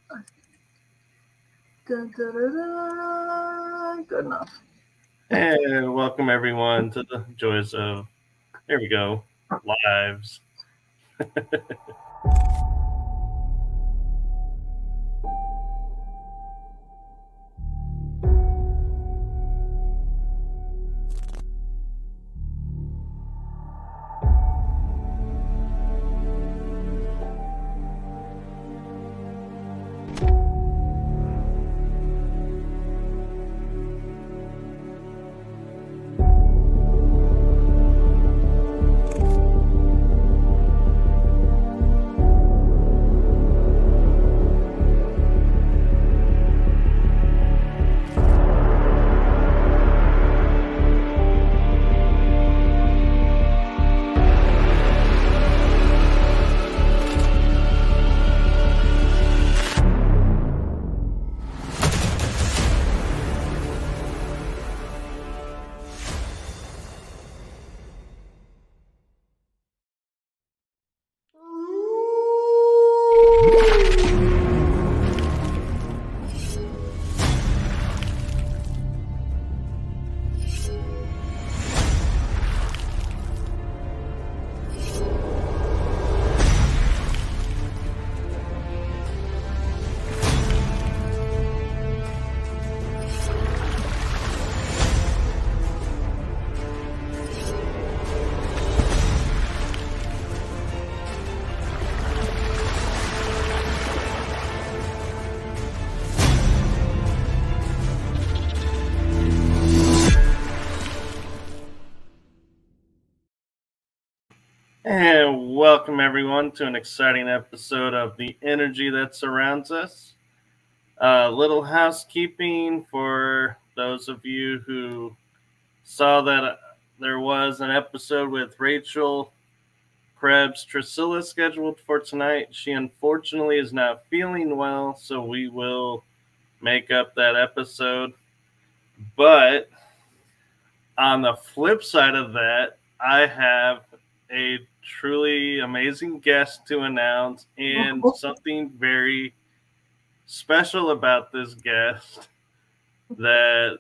Dun, dun, dun, dun. Good enough. And welcome everyone to the joys of, there we go, lives. And welcome everyone to an exciting episode of The Energy That Surrounds Us. Little housekeeping for those of you who saw that there was an episode with Rachel Krebs Trisilla scheduled for tonight. She unfortunately is not feeling well, so we will make up that episode. But on the flip side of that, I have a truly amazing guest to announce, and something very special about this guest, that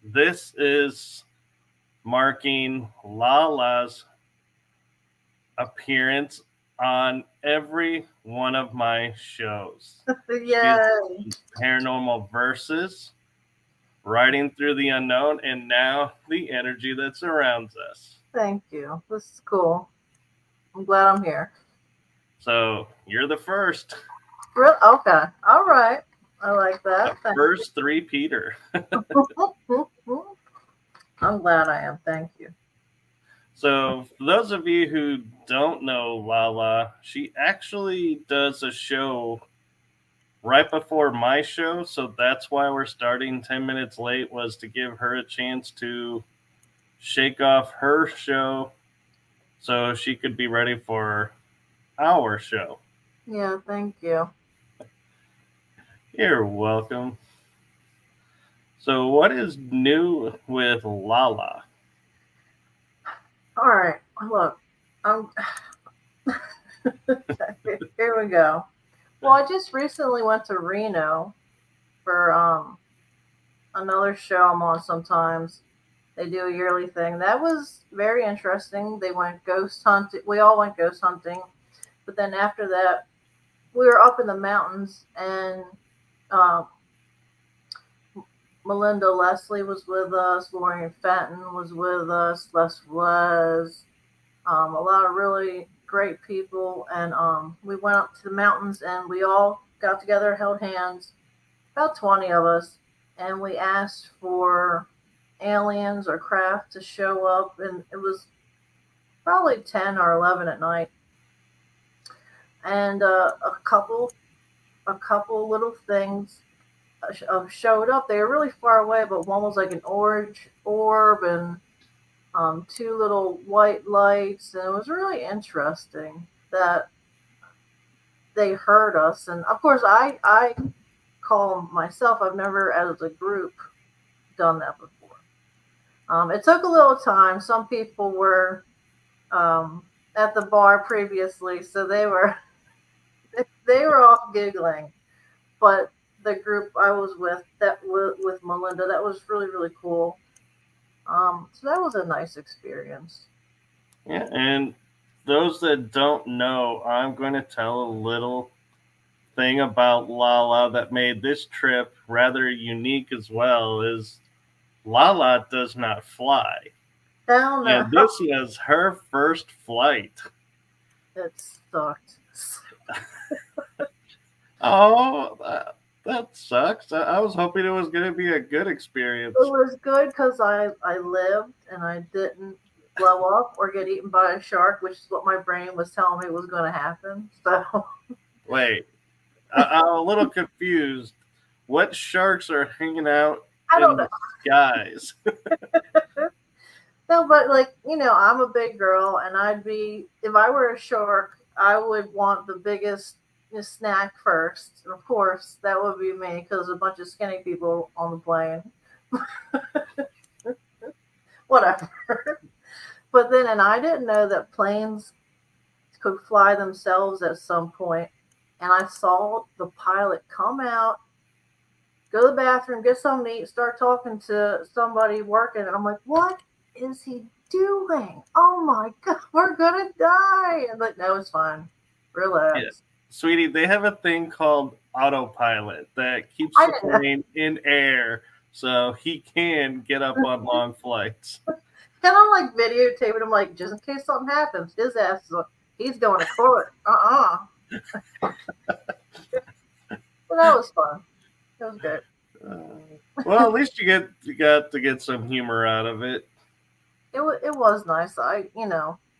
this is marking LaLa's appearance on every one of my shows. Yay! Paranormal Versus, Riding Through the Unknown, and now The Energy That Surrounds Us. Thank you. This is cool. I'm glad I'm here. So you're the first. Really? Okay. All right. I like that. The first three-peater. I'm glad I am. Thank you. So for those of you who don't know LaLa, she actually does a show right before my show. So that's why we're starting 10 minutes late, was to give her a chance to shake off her show so she could be ready for our show. Yeah, thank you. You're welcome. So what is new with LaLa? All right. Look, here we go. Well, I just recently went to Reno for another show I'm on sometimes. They do a yearly thing. That was very interesting. They went ghost hunting. We all went ghost hunting. But then after that, we were up in the mountains, and Melinda Leslie was with us. Lorian Fenton was with us. Les was. A lot of really great people. And we went up to the mountains, and we all got together, held hands, about 20 of us. And we asked for aliens or craft to show up, and it was probably 10 or 11 at night, and a couple little things showed up. They were really far away, but one was like an orange orb and two little white lights, and it was really interesting that they heard us. And of course I call myself, I've never as a group done that before. It took a little time. Some people were at the bar previously, so they were all giggling. but the group I was with, with Melinda, that was really, really cool. So that was a nice experience. Yeah, and those that don't know, I'm going to tell a little thing about LaLa that made this trip rather unique as well. Is LaLa does not fly. Down And this was her first flight. It sucked. Oh, that sucks. I was hoping it was going to be a good experience. It was good because I lived and I didn't blow up or get eaten by a shark, which is what my brain was telling me was going to happen. So wait, I'm a little confused. What sharks are hanging out I don't in know. the skies? No, but like, I'm a big girl and I'd be, if I were a shark, I would want the biggest snack first. And of course, that would be me because a bunch of skinny people on the plane. Whatever. But then, and I didn't know that planes could fly themselves at some point. And I saw the pilot come out, go to the bathroom, get something to eat, start talking to somebody working. And I'm like, what is he doing? Oh my God, we're going to die. And like, no, it's fine. Relax. Yeah. Sweetie, they have a thing called autopilot that keeps the plane in air so he can get up on long flights. And I'm like videotaping him, like, just in case something happens, his ass is like, he's going to court. So that was fun. It was good. Well, at least you got to get some humor out of it. It was nice.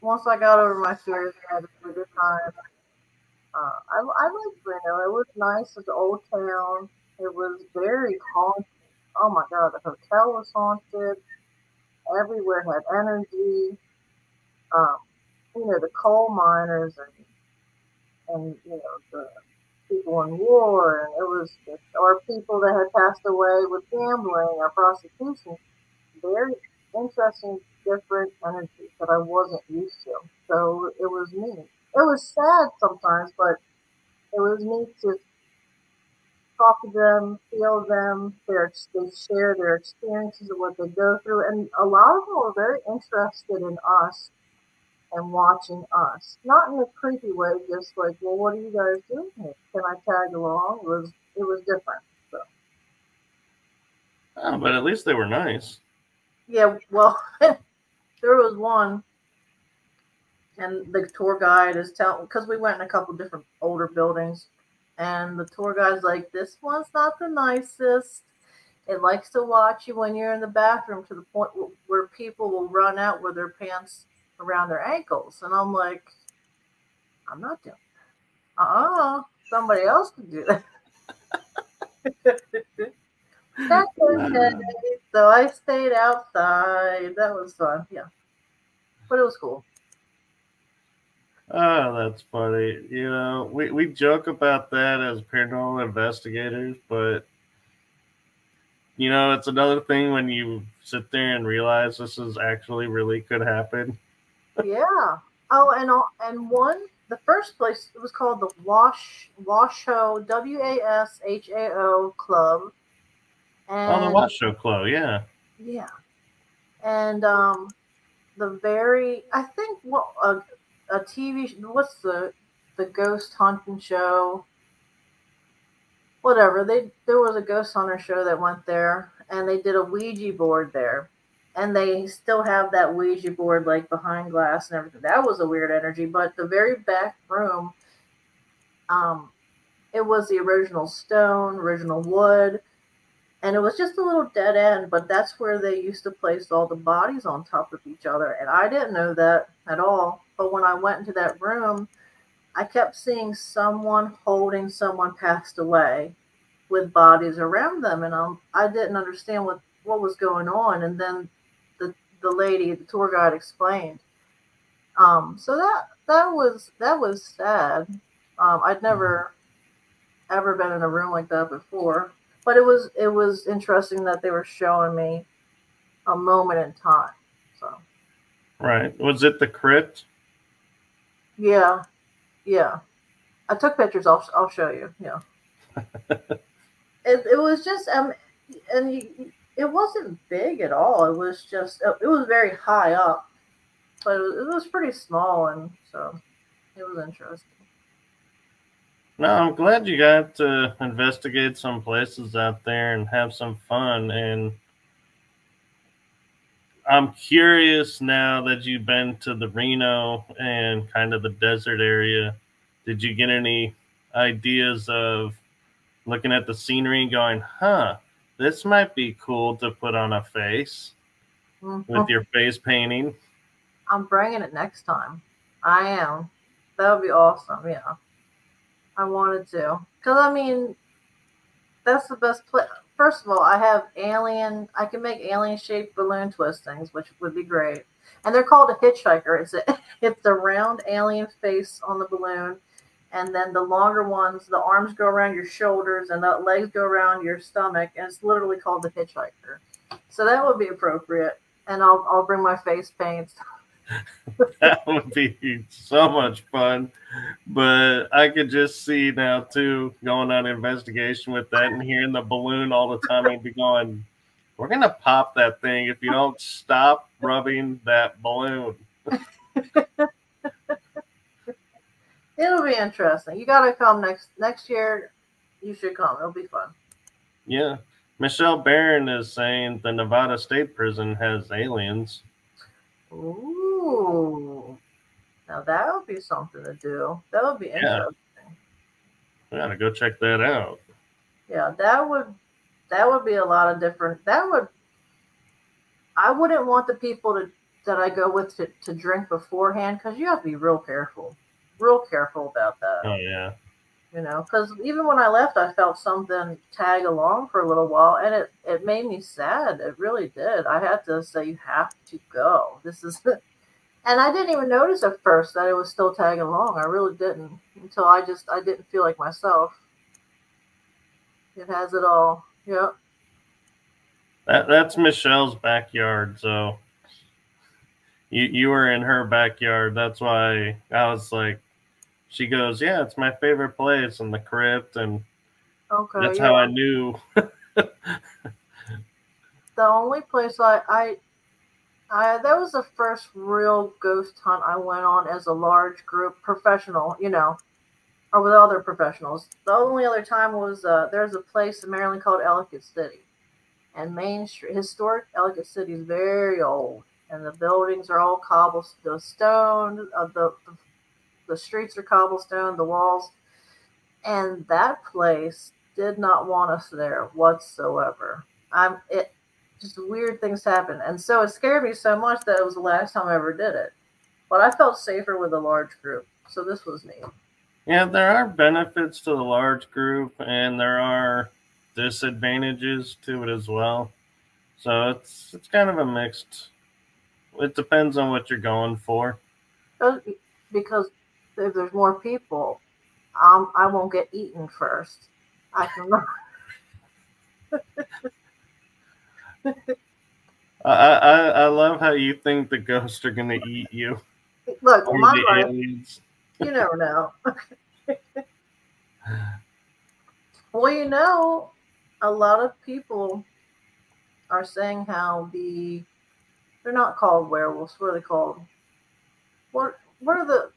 Once I got over my fears, I had a good time. I liked Reno. It was nice. It's an old town. It was very haunted. Oh my God, the hotel was haunted. Everywhere had energy. The coal miners and the people in war, and it was or people that had passed away with gambling or prostitution. Very interesting, different energies that I wasn't used to. So it was neat. It was sad sometimes, but it was neat to talk to them, feel them. They share their experiences of what they go through, and a lot of them were very interested in us and watching us. Not in a creepy way, just like, well, what are you guys doing here? Can I tag along? It was different. So. Oh, but at least they were nice. Yeah, well, there was one, and the tour guide is telling, because we went in a couple different older buildings, and the tour guide's like, this one's not the nicest. It likes to watch you when you're in the bathroom to the point where people will run out with their pants around their ankles. And I'm like, I'm not doing that. Somebody else can do that. That's okay. So I stayed outside. That was fun. Yeah. But it was cool. Oh, that's funny. We joke about that as paranormal investigators, but it's another thing when you sit there and realize this is actually really could happen. Yeah. The first place, it was called the Washoe, WASHAO Club. And, the Washoe Club, yeah. Yeah. And I think a TV, what's the ghost hunting show? Whatever. There was a ghost hunter show that went there, and they did a Ouija board there. And they still have that Ouija board like behind glass and everything. That was a weird energy. But the very back room, it was the original stone, original wood, and it was just a little dead end. But that's where they used to place all the bodies on top of each other. And I didn't know that at all. But when I went into that room, I kept seeing someone holding someone passed away with bodies around them. And I didn't understand what was going on. And then the lady, the tour guide, explained. So that was sad. I'd never ever been in a room like that before, but it was interesting that they were showing me a moment in time. So. Right. Was it the crypt? Yeah. I took pictures. I'll show you. Yeah. It was just and it wasn't big at all. It was just it was very high up, but it was pretty small, and so it was interesting. No, I'm glad you got to investigate some places out there and have some fun. And I'm curious now that you've been to the Reno and kind of the desert area. Did you get any ideas of looking at the scenery and going, huh, this might be cool to put on a face with your face painting? I'm bringing it next time. I am. That would be awesome. Yeah. I wanted to. Because, I mean, that's the best place. First of all, I can make alien shaped balloon twistings, which would be great. And they're called a hitchhiker. It's a round alien face on the balloon. And then the longer ones, the arms go around your shoulders and the legs go around your stomach. And it's literally called the hitchhiker. So that would be appropriate. And I'll bring my face paints. That would be so much fun. But I could just see now, too, going on investigation with that and hearing the balloon all the time and be going, we're going to pop that thing if you don't stop rubbing that balloon. It'll be interesting. You got to come next year. You should come. It'll be fun. Yeah. Michelle Barron is saying the Nevada State Prison has aliens. Ooh. Now that would be something to do. That would be interesting. We gotta go check that out. Yeah, that would be a lot of different. I wouldn't want the people that I go with to drink beforehand, because you have to be real careful about that. Oh yeah. You know, because even when I left, I felt something tag along for a little while, and it made me sad. It really did. I had to say, you have to go. This is, and I didn't even notice at first that it was still tagging along. I really didn't until I didn't feel like myself. It has it all. Yep. That's Michelle's backyard. So you were in her backyard. That's why I was like, she goes, yeah, it's my favorite place in the crypt, and that's how I knew. The only place that was the first real ghost hunt I went on as a large group professional, you know, or with other professionals. The only other time was there's a place in Maryland called Ellicott City, and Main Street, historic Ellicott City, is very old, and the buildings are all cobblestone. The streets are cobblestone, the walls, and that place did not want us there whatsoever. Just weird things happen, and so it scared me so much that it was the last time I ever did it. But I felt safer with a large group, so this was neat. Yeah, there are benefits to the large group, and there are disadvantages to it as well. So it's kind of a mixed. It depends on what you're going for. Because if there's more people, I won't get eaten first. I can. I love how you think the ghosts are gonna eat you. Look, my life, aliens. You never know. Well, you know, a lot of people are saying how they're not called werewolves. What are they called? What are the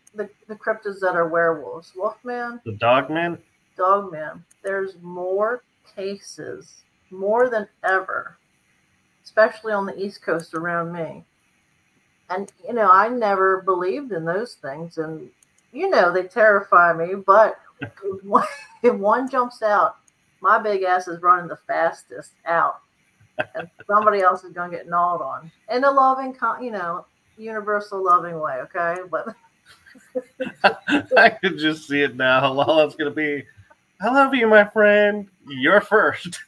cryptids that are werewolves? Wolfman? The Dogman? Dogman. There's more cases, more than ever, especially on the East Coast around me. And, you know, I never believed in those things. And, you know, they terrify me. But if one jumps out, my big ass is running the fastest out. And somebody else is going to get gnawed on. In a loving, you know, universal loving way, okay? But I could just see it now. LaLa's going to be, I love you, my friend. You're first.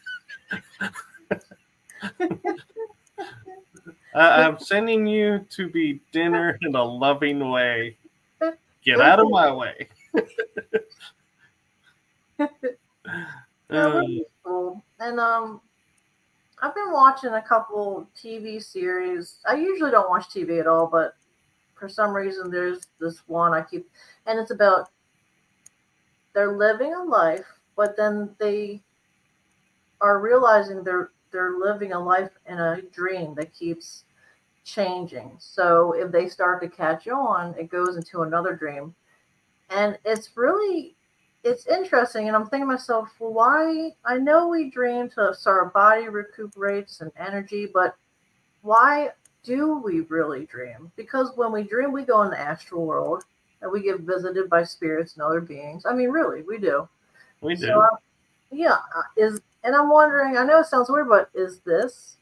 I'm sending you to be dinner in a loving way. Get out of my way. Cool. And I've been watching a couple TV series. I usually don't watch TV at all, but for some reason there's this one I keep, and it's about they're living a life but then they are realizing they're living a life in a dream that keeps changing. So if they start to catch on, it goes into another dream. And it's interesting. And I'm thinking to myself, well, why? I know we dream so our body recuperates and energy, but why do we really dream? Because when we dream, we go in the astral world and we get visited by spirits and other beings. I mean, really, we do. We So, do. yeah, and I'm wondering, I know it sounds weird, but is this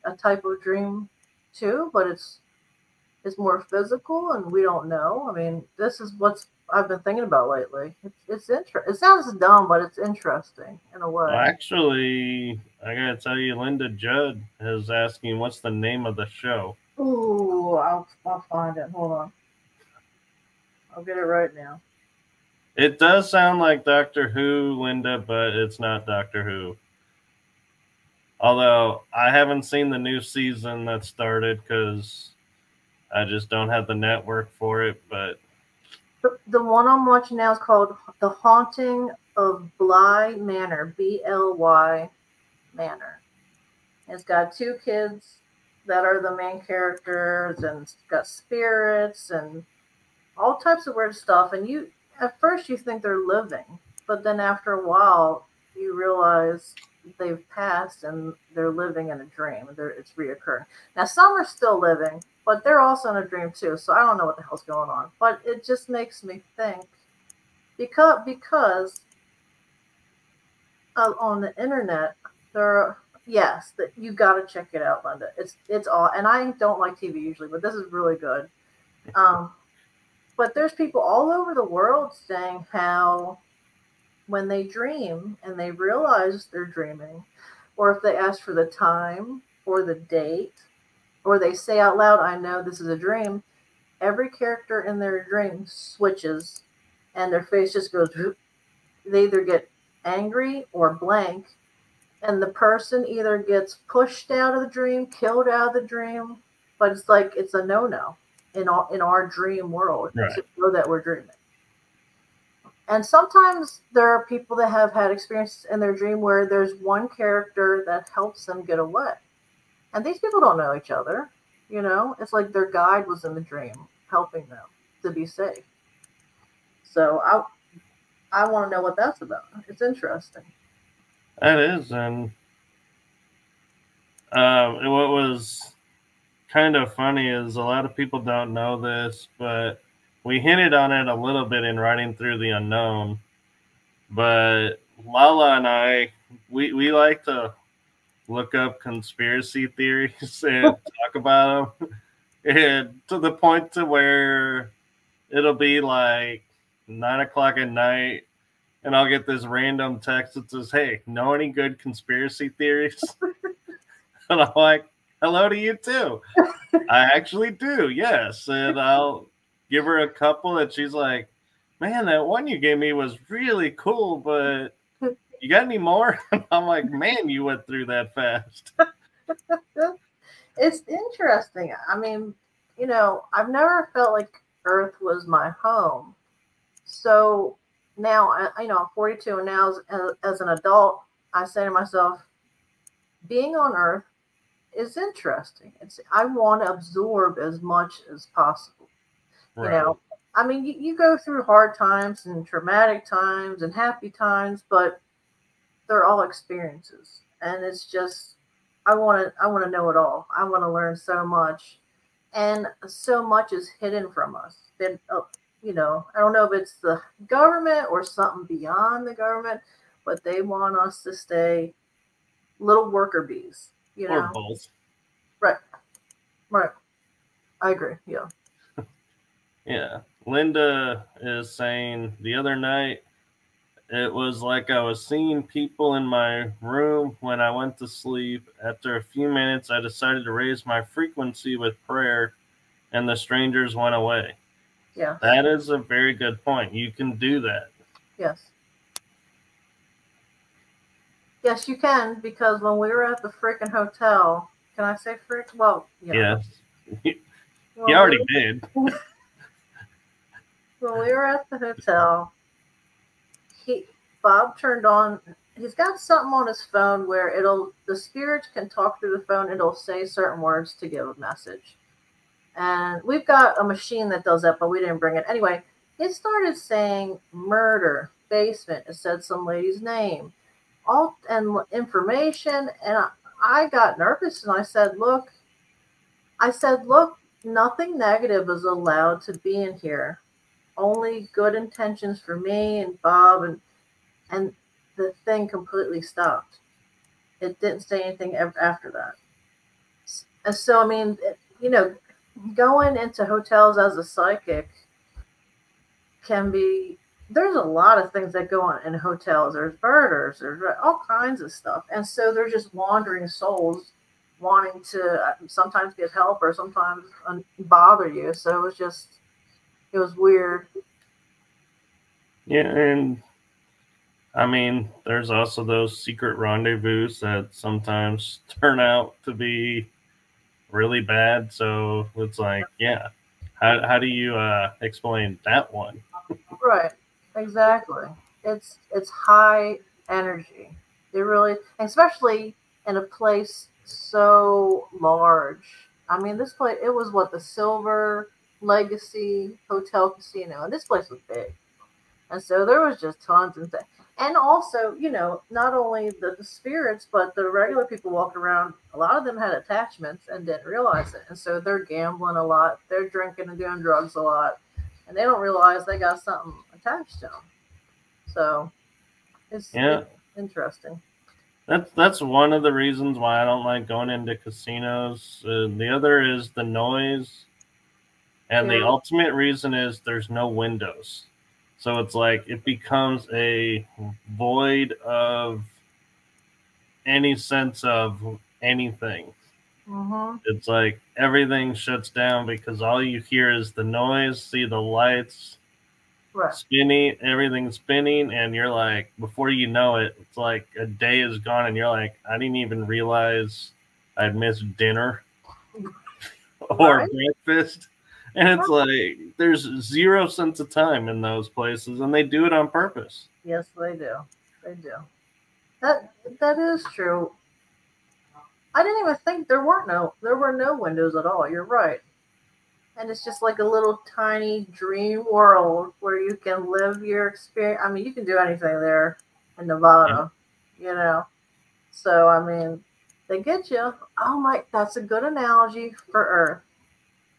a type of dream too? But it's more physical, and we don't know. I mean, this is what I've been thinking about lately. It's interesting. It sounds dumb, but it's interesting in a Well, way. actually, I gotta tell you, Linda Judd is asking what's the name of the show. Ooh, I'll find it. Hold on, I'll get it right now. It does sound like Doctor Who, Linda, but it's not Doctor Who. Although I haven't seen the new season that started because I just don't have the network for it. But The one I'm watching now is called The Haunting of Bly Manor, Bly Manor. It's got two kids that are the main characters, and it's got spirits and all types of weird stuff. And you, at first, you think they're living, but then after a while, you realize they've passed and they're living in a dream. It's reoccurring. Now, some are still living, but they're also in a dream too. So I don't know what the hell's going on. But it just makes me think because on the internet there are, yes, that you got to check it out, Linda. It's all, and I don't like TV usually, but this is really good. But there's people all over the world saying how when they dream and they realize they're dreaming, or if they ask for the time or the date, or they say out loud, I know this is a dream, every character in their dream switches and their face just goes, they either get angry or blank, and the person either gets pushed out of the dream, killed out of the dream, but it's like it's a no-no in our dream world to know that we're dreaming. And sometimes there are people that have had experiences in their dream where there's one character that helps them get away. And these people don't know each other. It's like their guide was in the dream helping them to be safe. So I want to know what that's about. It's interesting. that is, and what was kind of funny is a lot of people don't know this, but we hinted on it a little bit in Writing Through the Unknown. But LaLa and I, we like to look up conspiracy theories and talk about them, and to the point to where it'll be like 9 o'clock at night, and I'll get this random text that says, "Hey, know any good conspiracy theories?" And I'm like, "Hello to you too." I actually do, yes. And I'll give her a couple, and she's like, "Man, that one you gave me was really cool, but you got any more?" And I'm like, "Man, you went through that fast." It's interesting. I mean, I've never felt like Earth was my home. So now, I'm 42, and now as an adult, I say to myself, being on Earth is interesting. I want to absorb as much as possible. Right. I mean, you go through hard times and traumatic times and happy times, but they're all experiences, and it's just I want to know it all. I want to learn so much, and so much is hidden from us. I don't know if it's the government or something beyond the government, but they want us to stay little worker bees. Or both. Right. I agree. Yeah. Yeah. Linda is saying the other night, it was like I was seeing people in my room when I went to sleep. After a few minutes, I decided to raise my frequency with prayer, and the strangers went away. Yeah. That is a very good point. You can do that. Yes. Yes, you can, because when we were at the freaking hotel, can I say frick? Well, yeah. Yes. He already did. When we were at the hotel, Bob turned on. He's got something on his phone where the spirits can talk through the phone. It'll say certain words to give a message. And we've got a machine that does that, but we didn't bring it. Anyway, it started saying murder, basement. It said some lady's name, all and information. And I got nervous and I said, look, nothing negative is allowed to be in here. Only good intentions for me and Bob, and the thing completely stopped. It didn't say anything after that. And so, I mean, going into hotels as a psychic there's a lot of things that go on in hotels. There's murders, there's all kinds of stuff. And so they're just wandering souls wanting to sometimes get help or sometimes bother you. So it was weird. Yeah, and I mean, there's also those secret rendezvous that sometimes turn out to be really bad. So it's like, yeah, how do you explain that one? Right, exactly. It's high energy. It really, especially in a place so large. I mean, this place, it was the Silver Legacy Hotel Casino, and this place was big. And so there was just tons of things. And also, not only the spirits, but the regular people walking around, a lot of them had attachments and didn't realize it. And so they're gambling a lot. They're drinking and doing drugs a lot. And they don't realize they got something attached to them. So it's interesting. That's one of the reasons why I don't like going into casinos. The other is the noise. And the ultimate reason is there's no windows. So it's like it becomes a void of any sense of anything. Mm-hmm. It's like everything shuts down because all you hear is the noise, see the lights spinning, everything's spinning, and you're like, before you know it, it's like a day is gone, and you're like, I didn't even realize I'd missed dinner or breakfast. And it's like, there's 0 sense of time in those places, and they do it on purpose. Yes, they do. They do. That is true. I didn't even think there were no windows at all. You're right. And it's just like a little tiny dream world where you can live your experience. I mean, you can do anything there in Nevada, So, I mean, they get you. Oh that's a good analogy for Earth.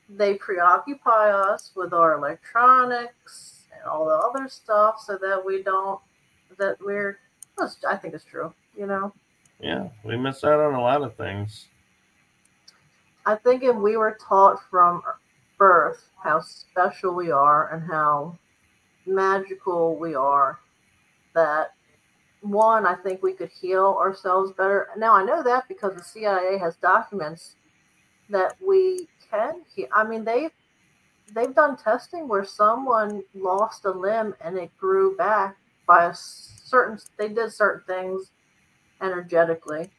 They preoccupy us with our electronics and all the other stuff so that I think it's true, Yeah, we miss out on a lot of things. I think if we were taught from birth how special we are and how magical we are, that one, I think we could heal ourselves better. Now, I know that because the CIA has documents that we can heal. I mean, they've done testing where someone lost a limb and it grew back by they did certain things energetically,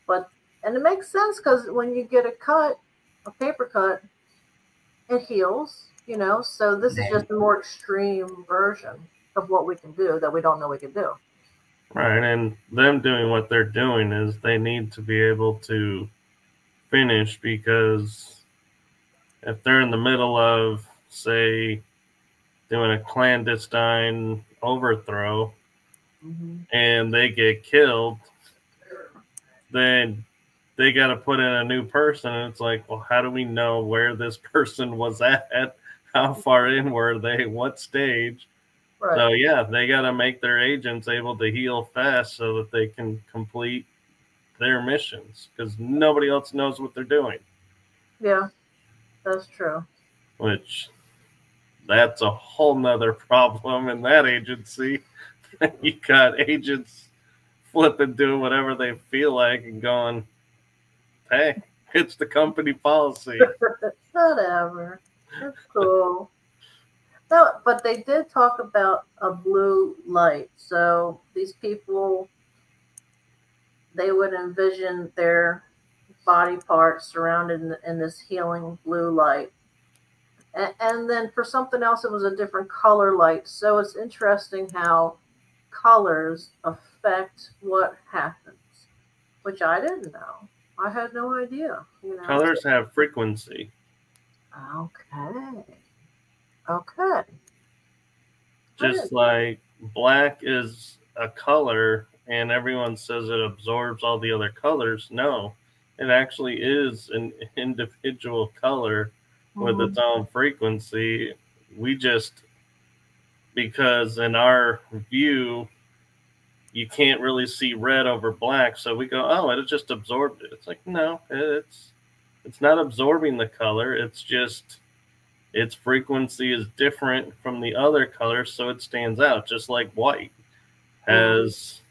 and it makes sense because when you get a paper cut, it heals, so this is just a more extreme version of what we can do that we don't know we can do. Right, and them doing what they're doing is they need to be able to finish, because if they're in the middle of, say, doing a clandestine overthrow and they get killed, then they got to put in a new person. And it's like, well, how do we know where this person was at? How far in were they? What stage? Right. So, yeah, they got to make their agents able to heal fast so that they can complete their missions, because nobody else knows what they're doing. Yeah, that's true. That's a whole nother problem in that agency. You got agents flipping, doing whatever they feel like and going, hey, it's the company policy. Whatever. It's cool. No, but they did talk about a blue light. So these people, they would envision their body parts surrounded in this healing blue light. And then for something else, it was a different color light. So it's interesting how colors affect what happens, which I didn't know. I had no idea. Colors have frequency. Okay. Okay. Just like black is a color and everyone says it absorbs all the other colors. No, it actually is an individual color with its own frequency. We just, because in our view, you can't really see red over black, so we go, oh, it just absorbed it. It's like, no, it's not absorbing the color. It's just its frequency is different from the other colors, so it stands out, just like white has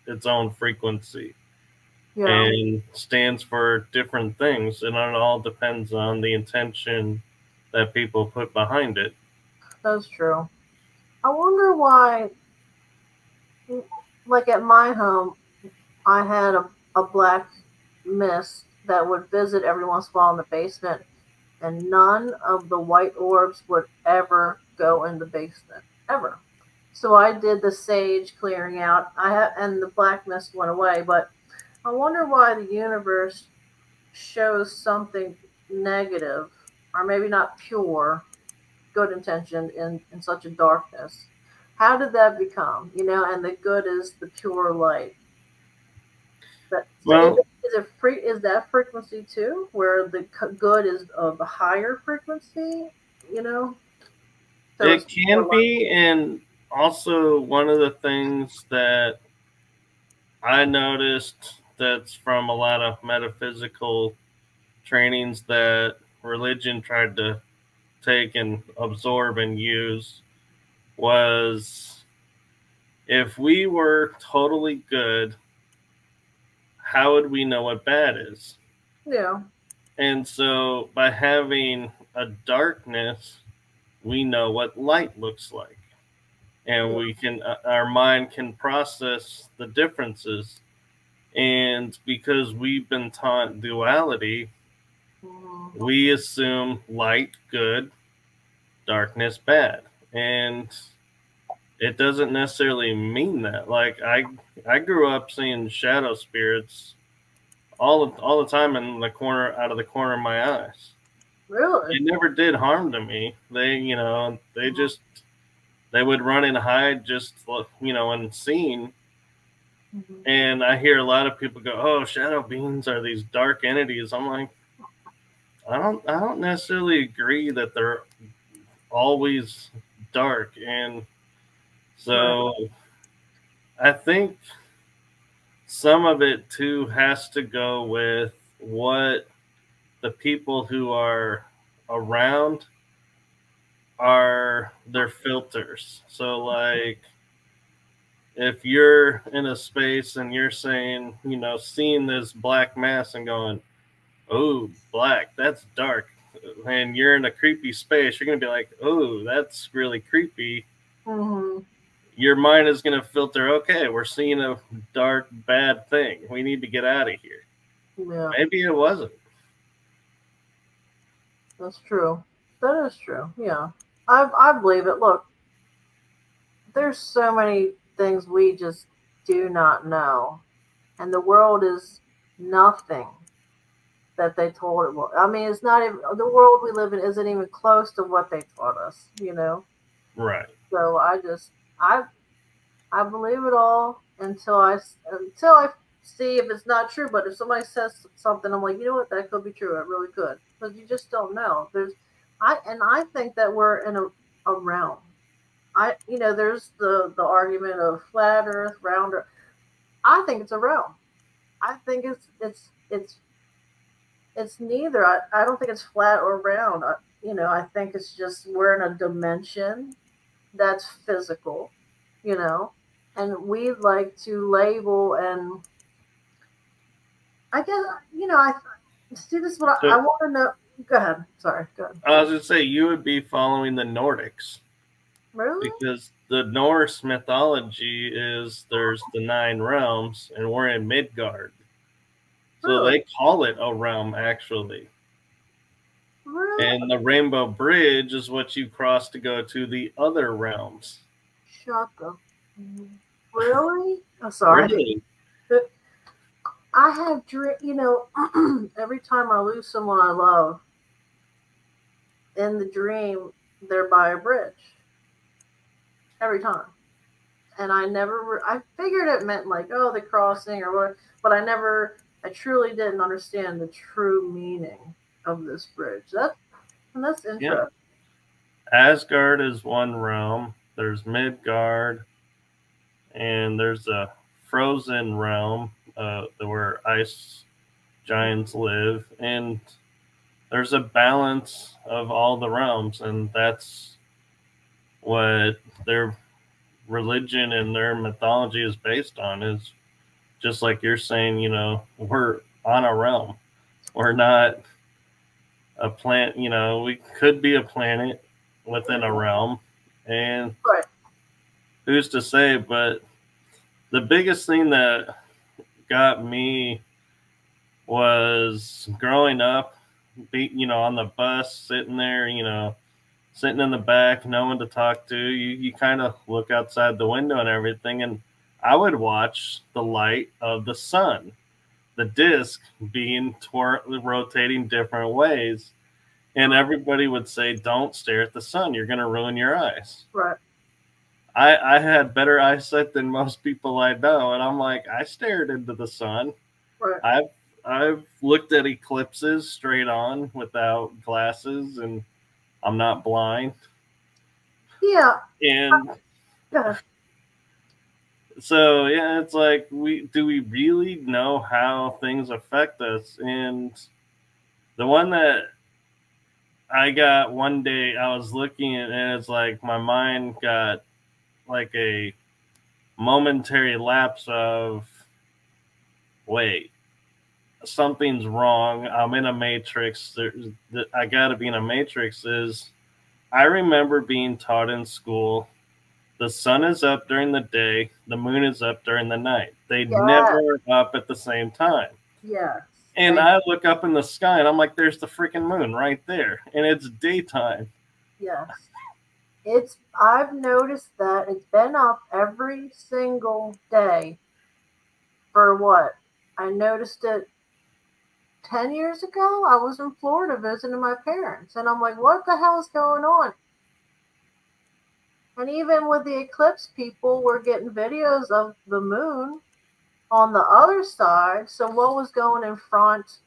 its own frequency and stands for different things, and it all depends on the intention that people put behind it. That's true. I wonder why, like at my home, I had a black mist that would visit every once in a while in the basement, and none of the white orbs would ever go in the basement, ever. So I did the sage clearing out. And the black mist went away, but I wonder why the universe shows something negative, or maybe not pure, good intention in such a darkness. How did that become? And the good is the pure light. Well, is that frequency too, where the good is of a higher frequency? So it can be, and also one of the things that I noticed that's from a lot of metaphysical trainings that religion tried to take and absorb and use was, if we were totally good, how would we know what bad is? Yeah. And so by having a darkness, we know what light looks like. And we can, our mind can process the differences. And because we've been taught duality, we assume light good, darkness bad. And it doesn't necessarily mean that. Like I grew up seeing shadow spirits all the time in the corner, out of the corner of my eyes. Really? It never did harm to me. They, they would run and hide just, unseen. And I hear a lot of people go, "Oh, shadow beings are these dark entities." I'm like, I don't necessarily agree that they're always dark. And so I think some of it too has to go with what the people who are around are their filters. So like if you're in a space and you're saying, seeing this black mass and going, "Oh, black, that's dark," and you're in a creepy space, you're going to be like, "Oh, that's really creepy." Your mind is going to filter, okay, we're seeing a dark, bad thing. We need to get out of here. Yeah. Maybe it wasn't. That's true. That is true. Yeah. I believe it. Look, there's so many things we just do not know. And the world is nothing that they told it was. I mean, it's not even, the world we live in isn't even close to what they taught us, Right. So I believe it all until I see if it's not true. But if somebody says something, I'm like, you know what, that could be true. It really could, because you just don't know. I think that we're in a realm. There's the argument of flat Earth, round Earth. I think it's a realm. I think it's neither. I don't think it's flat or round. I think it's just we're in a dimension that's physical, and we like to label, and I guess, I see this. What I want to know. Go ahead. Sorry. Go ahead. I was going to say, you would be following the Nordics. Really? Because the Norse mythology is there's the 9 realms, and we're in Midgard. So they call it a realm, actually. Really? And the Rainbow Bridge is what you cross to go to the other realms. Shut up. Really? I'm sorry. Really? I have every time I lose someone I love, in the dream, they're by a bridge. Every time. And I figured it meant like, oh, the crossing or what, but I truly didn't understand the true meaning of this bridge. That's Yeah. interesting. Asgard is one realm. There's Midgard, and there's a frozen realm where ice giants live, and there's a balance of all the realms, and that's what their religion and their mythology is based on. Is just like you're saying, we're on a realm. We're not a planet. We could be a planet within a realm, and Right. who's to say? But the biggest thing that got me was growing up, on the bus, sitting there, sitting in the back, no one to talk to. You kind of look outside the window and everything, and I would watch the light of the sun, the disc being rotating different ways, and everybody would say, "Don't stare at the sun; you're going to ruin your eyes." Right. I had better eyesight than most people I know, and I'm like, I stared into the sun. Right. I've looked at eclipses straight on without glasses, and I'm not blind. Yeah. And Yeah. so yeah, it's like we really know how things affect us? And the one that I got one day, I was looking at, and it's like my mind got like a momentary lapse of, wait, something's wrong. I'm in a matrix. I got to be in a matrix. I remember being taught in school, the sun is up during the day, the moon is up during the night. They never are up at the same time. Yes. And I look up in the sky and I'm like, there's the freaking moon right there. And it's daytime. Yes. I've noticed that it's been up every single day for what? I noticed it 10 years ago. I was in Florida visiting my parents, and I'm like, what the hell is going on? And even with the eclipse, people were getting videos of the moon on the other side. So what was going in front?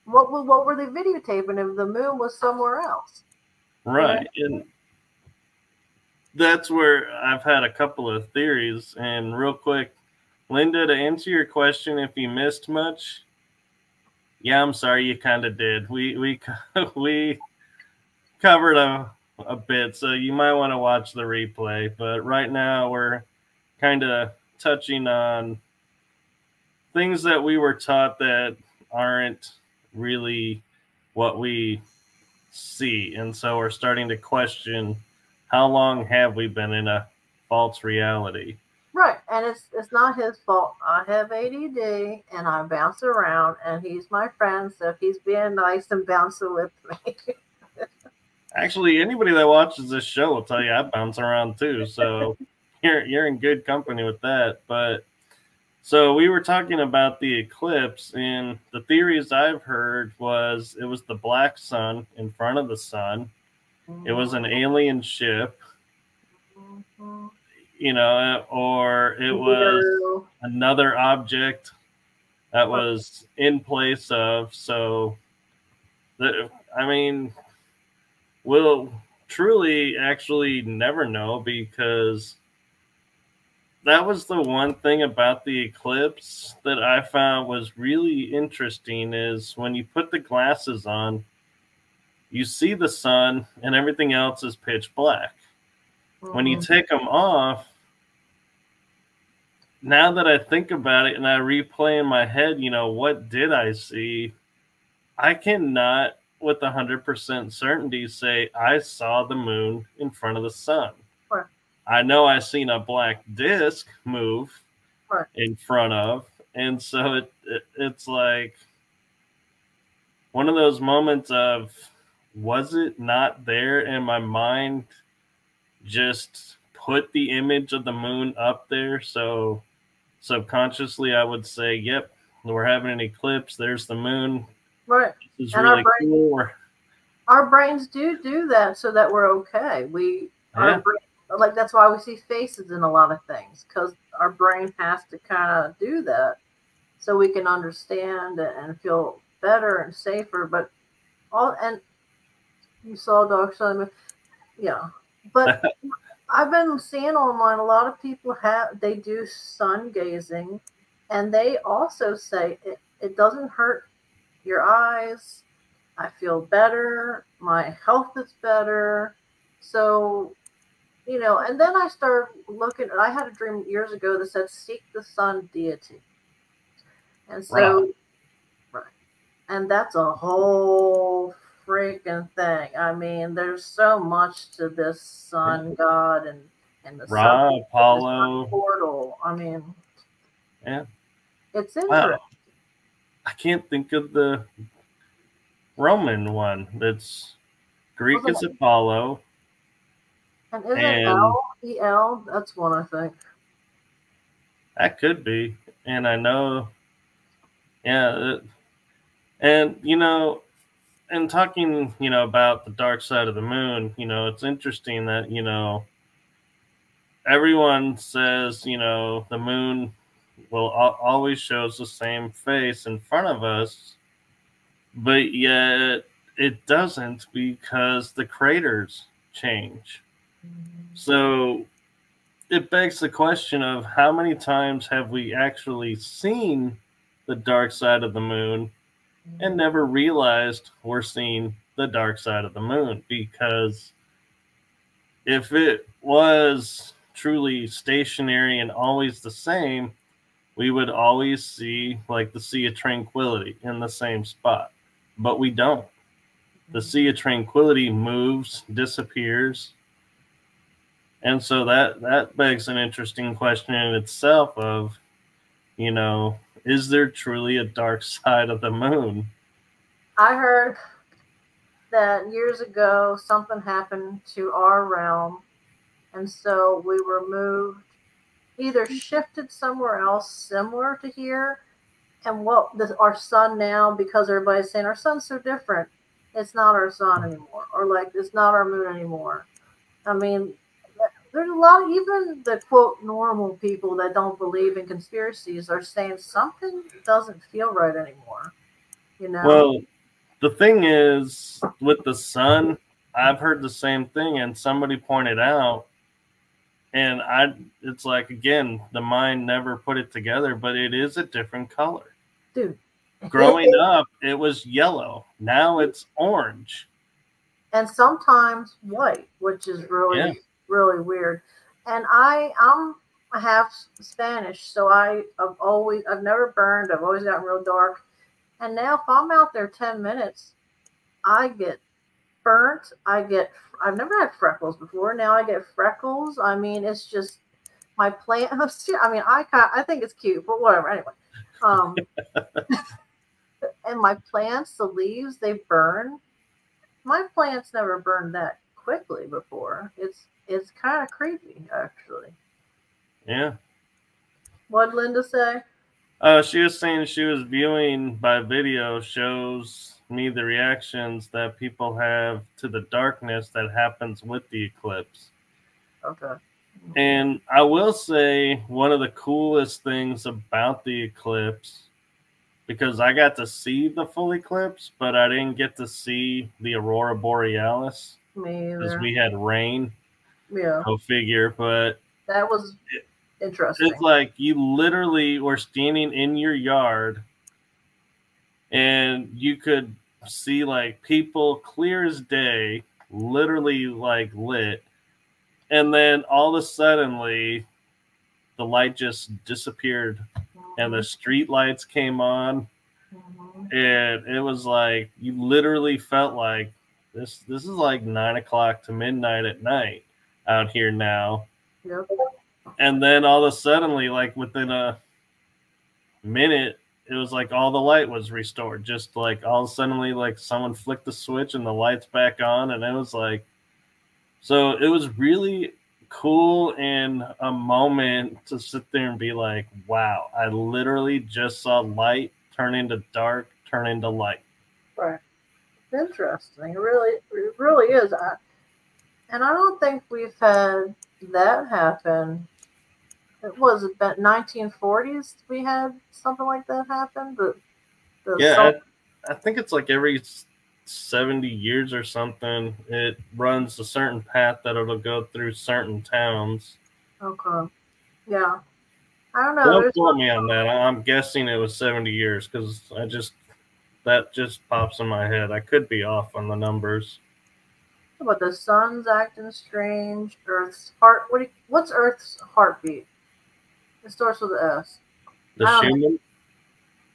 What were they videotaping if the moon was somewhere else? Right. And that's where I've had a couple of theories. And real quick, Linda, to answer your question, if you missed much, yeah, I'm sorry, you kind of did. We covered a bit, so you might want to watch the replay. But right now, we're kind of touching on things that we were taught that aren't really what we see, and so we're starting to question, how long have we been in a false reality? Right, and it's not his fault. I have ADD and I bounce around, and he's my friend, so he's being nice and bouncing with me. Actually, anybody that watches this show will tell you I bounce around too, so you're in good company with that. But so we were talking about the eclipse, and the theories I've heard was it was the black sun in front of the sun. It was an alien ship, or it was another object that was in place of. So, we'll truly actually never know, because that was the one thing about the eclipse that I found was really interesting, is when you put the glasses on, you see the sun and everything else is pitch black. When you take them off, now that I think about it and I replay in my head, what did I see? I cannot with 100% certainty say I saw the moon in front of the sun. Right. I know I seen a black disc move in front of, and so it's like one of those moments of, was it not there, and my mind just put the image of the moon up there. So subconsciously, I would say, yep, we're having an eclipse. There's the moon. Right. This is And really cool. our brains do that so that we're okay. Our brain, like, that's why we see faces in a lot of things, because our brain has to kind of do that so we can understand and feel better and safer. But and you saw Dark Side of the Moon, yeah. But I've been seeing online a lot of people they do sun gazing, and they also say it doesn't hurt your eyes. I feel better. My health is better. So, and then I started looking. I had a dream years ago that said, seek the sun deity. And so, right. And that's a whole freaking thing. I mean, there's so much to this sun god and the sun Apollo portal. I mean, it's interesting. Wow. I can't think of the Roman one. That's Greek is Apollo. And isn't El? That's one, I think. That could be. And I know, and and talking, about the dark side of the moon, it's interesting that, everyone says, the moon will always shows the same face in front of us, but yet it doesn't, because the craters change. So it begs the question of how many times have we actually seen the dark side of the moon and never realized we're seeing the dark side of the moon? Because if it was truly stationary and always the same, we would always see like the Sea of Tranquility in the same spot. But we don't. The Sea of Tranquility moves, disappears. And so that begs an interesting question in itself of, is there truly a dark side of the moon? I heard that years ago something happened to our realm, and so we were moved, either shifted somewhere else similar to here. And our sun now, because everybody's saying our sun's so different, it's not our sun anymore, or like it's not our moon anymore. I mean, there's a lot, even the quote normal people that don't believe in conspiracies are saying something doesn't feel right anymore. Well, the thing is with the sun, I've heard the same thing, and somebody pointed out, and it's like, again, the mind never put it together, but it is a different color. Dude. Growing up, it was yellow. Now it's orange. And sometimes white, which is really, really weird. And I'm half Spanish, so I've never burned. I've always gotten real dark. And now if I'm out there 10 minutes, I get burnt. I've never had freckles before. Now I get freckles. I mean, it's just my plant. I mean, I think it's cute, but whatever. Anyway, and my plants, the leaves, they burn. My plants never burned that quickly before. It's kind of creepy, actually. Yeah. What did Linda say? She was saying she was viewing by video, shows me the reactions that people have to the darkness that happens with the eclipse. Okay. And I will say one of the coolest things about the eclipse, because I got to see the full eclipse, but I didn't get to see the Aurora Borealis. Me either. Because we had rain. Yeah. Go figure. But that was interesting. It's like you literally were standing in your yard and you could see like people clear as day, literally like lit. And then all of a sudden, the light just disappeared and the street lights came on. And it was like, you literally felt like this is like 9 o'clock to midnight at night out here now. Yep. And then all of a sudden, like within a minute, it was like all the light was restored. Just like all of a sudden, like someone flicked the switch and the light's back on. And it was like, so it was really cool in a moment to sit there and be like, wow, I literally just saw light turn into dark, turn into light. Right. Interesting. It really is. And I don't think we've had that happen. It was about 1940s we had something like that happen. Yeah, I think it's like every 70 years or something, it runs a certain path that it'll go through certain towns. Okay. Yeah. I don't know. Don't quote me on that. I'm guessing it was 70 years because that just pops in my head. I could be off on the numbers. But the sun's acting strange. Earth's heart. What's Earth's heartbeat? It starts with an S. The Schumann?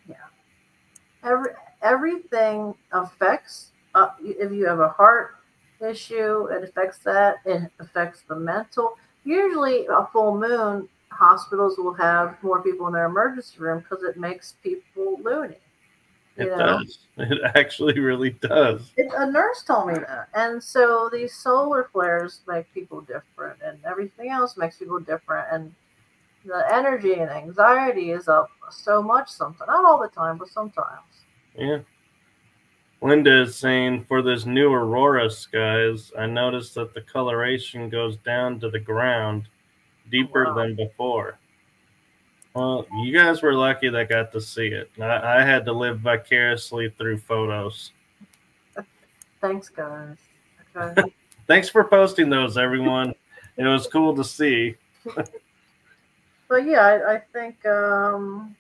Yeah. Everything affects. If you have a heart issue, it affects that. It affects the mental. Usually, a full moon, hospitals will have more people in their emergency room because it makes people loony. It does. It actually really does. A nurse told me that. And so these solar flares make people different, and everything else makes people different. And the energy and anxiety is up so much sometimes. Not all the time, but sometimes. Yeah. Linda is saying, for this new aurora skies, I noticed that the coloration goes down to the ground deeper than before. Well, you guys were lucky that got to see it. I had to live vicariously through photos. Thanks, guys. Okay. Thanks for posting those, everyone. It was cool to see. But yeah, I think I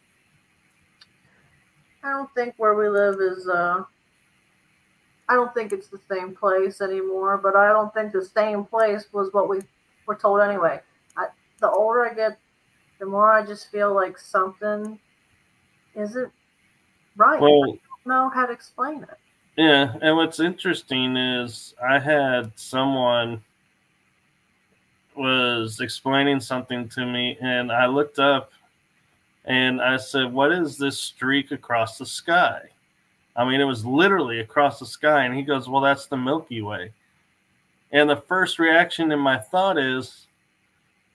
don't think where we live is I don't think it's the same place anymore. But I don't think the same place was what we were told anyway. The older I get, the more I just feel like something isn't right. Well, I don't know how to explain it. Yeah, and what's interesting is I had someone was explaining something to me, and I looked up and I said, what is this streak across the sky? I mean, it was literally across the sky, and he goes, well, that's the Milky Way. And the first reaction in my thought is,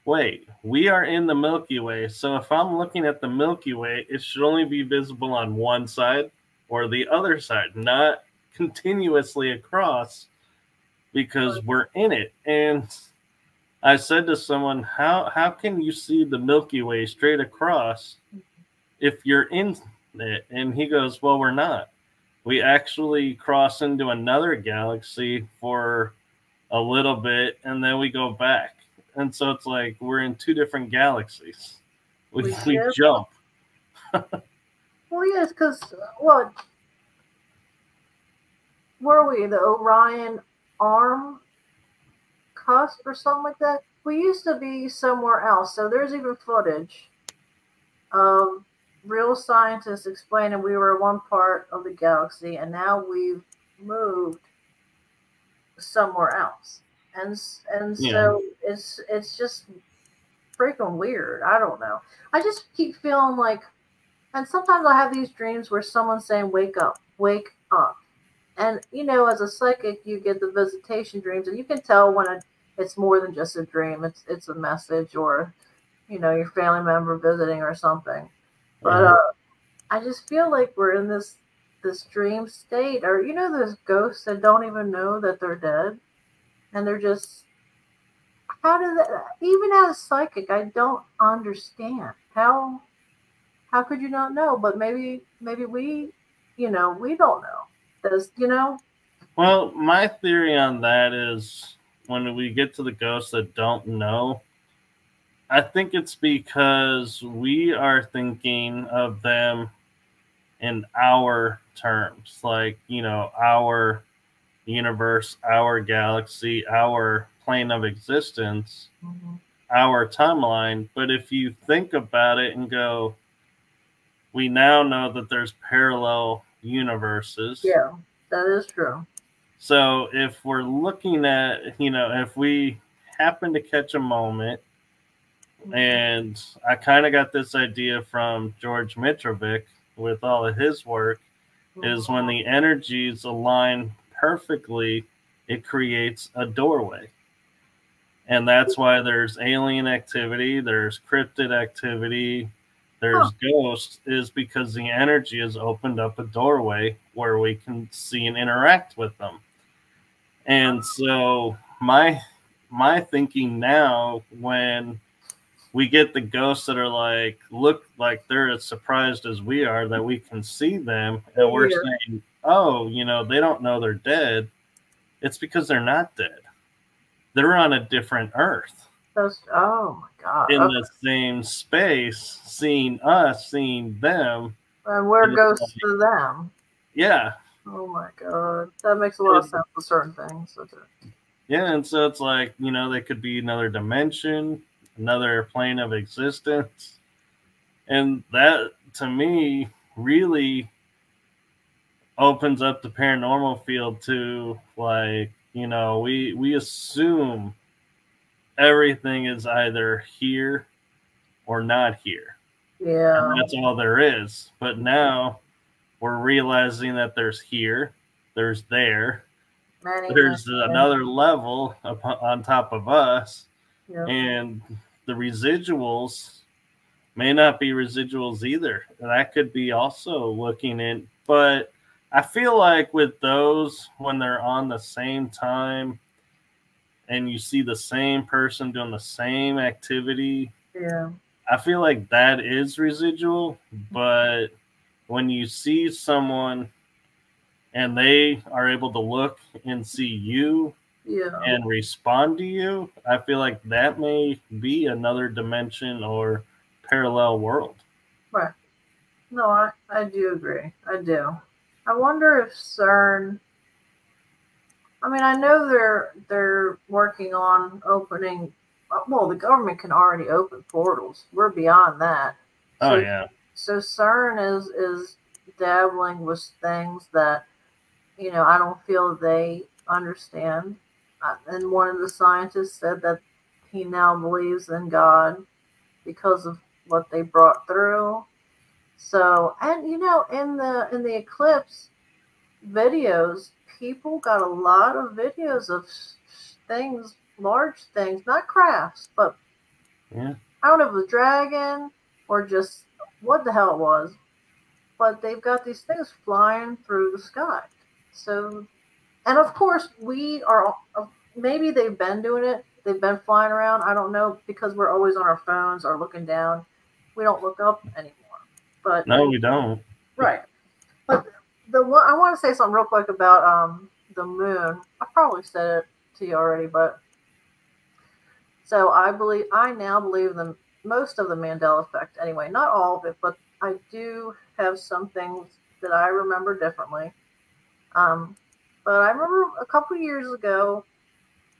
wait, we are in the Milky Way, so if I'm looking at the Milky Way, it should only be visible on one side or the other side, not continuously across, because we're in it. And I said to someone, how can you see the Milky Way straight across if you're in it? And he goes, well, we're not. We actually cross into another galaxy for a little bit, and then we go back. And so it's like we're in two different galaxies. We jump. Well, yes, because, well, were we the Orion arm cusp or something like that? We used to be somewhere else. So there's even footage of real scientists explaining we were one part of the galaxy, and now we've moved somewhere else. And so it's just freaking weird. I don't know. I just keep feeling like, and sometimes I have these dreams where someone's saying, wake up, wake up. And, you know, as a psychic, you get the visitation dreams, and you can tell when it's more than just a dream. It's a message, or, you know, your family member visiting or something. But I just feel like we're in this dream state. Or, you know, there's ghosts that don't even know that they're dead. And they're just, how did that, even as a psychic, I don't understand. How could you not know? But maybe we, you know, we don't know. Does, you know? Well, my theory on that is when we get to the ghosts that don't know, I think it's because we are thinking of them in our terms, like, you know, our universe, our galaxy, our plane of existence, our timeline. But if you think about it and go, we now know that there's parallel universes. Yeah, that is true. So if we're looking at, you know, if we happen to catch a moment, and I kind of got this idea from George Mitrovic with all of his work, is when the energies align perfectly, it creates a doorway. And that's why there's alien activity, there's cryptid activity, there's ghosts, is because the energy has opened up a doorway where we can see and interact with them. And so my thinking now, when we get the ghosts that are like, look like they're as surprised as we are that we can see them, and we're saying, oh, you know, they don't know they're dead. It's because they're not dead. They're on a different Earth. Oh my God. In the same space, seeing us, seeing them. And we're ghosts to them. Yeah. Oh my God. That makes a lot of sense with certain things. Yeah, and so it's like, you know, they could be another dimension, another plane of existence. And that, to me, really opens up the paranormal field to, like, you know, we assume everything is either here or not here. Yeah. And that's all there is. But now we're realizing that there's here, there's there, there's another level on top of us. Yeah. And the residuals may not be residuals either. That could be also looking in. But I feel like with those, when they're on the same time and you see the same person doing the same activity, yeah, I feel like that is residual. But when you see someone and they are able to look and see you and respond to you, I feel like that may be another dimension or parallel world. Right. No, I do agree. I do. I wonder if CERN, I mean, I know they're working on opening, well, the government can already open portals. We're beyond that. Oh, yeah. So CERN is dabbling with things that, you know, I don't feel they understand. And one of the scientists said that he now believes in God because of what they brought through. So, and you know, in the eclipse videos, people got a lot of videos of things, large things, not crafts, but yeah. I don't know if it was dragon or just what the hell it was, but they've got these things flying through the sky. So, and of course, we are, maybe they've been doing it. They've been flying around. I don't know, because we're always on our phones or looking down. We don't look up anymore. But no, we don't. Right. But the one, I want to say something real quick about the moon. I probably said it to you already, but so I now believe most of the Mandela effect. Anyway, not all of it, but I do have some things that I remember differently. But I remember a couple years ago,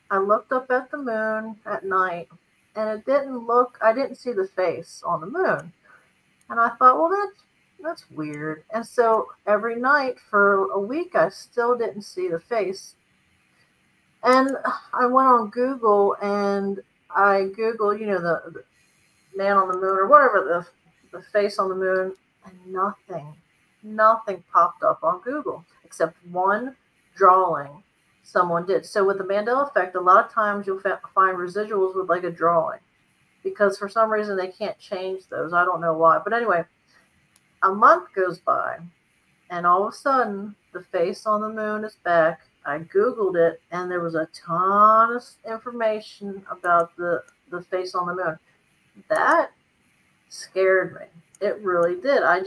I looked up at the moon at night, and I didn't see the face on the moon. And I thought, well, that's weird. And so every night for a week, I still didn't see the face. And I went on Google and I Googled, you know, the man on the moon or whatever, the face on the moon, and nothing popped up on Google except one drawing someone did. So with the Mandela effect, a lot of times you'll find residuals with like a drawing, because for some reason they can't change those. I don't know why. But anyway, a month goes by and all of a sudden the face on the moon is back. I Googled it and there was a ton of information about the face on the moon. That scared me. It really did. I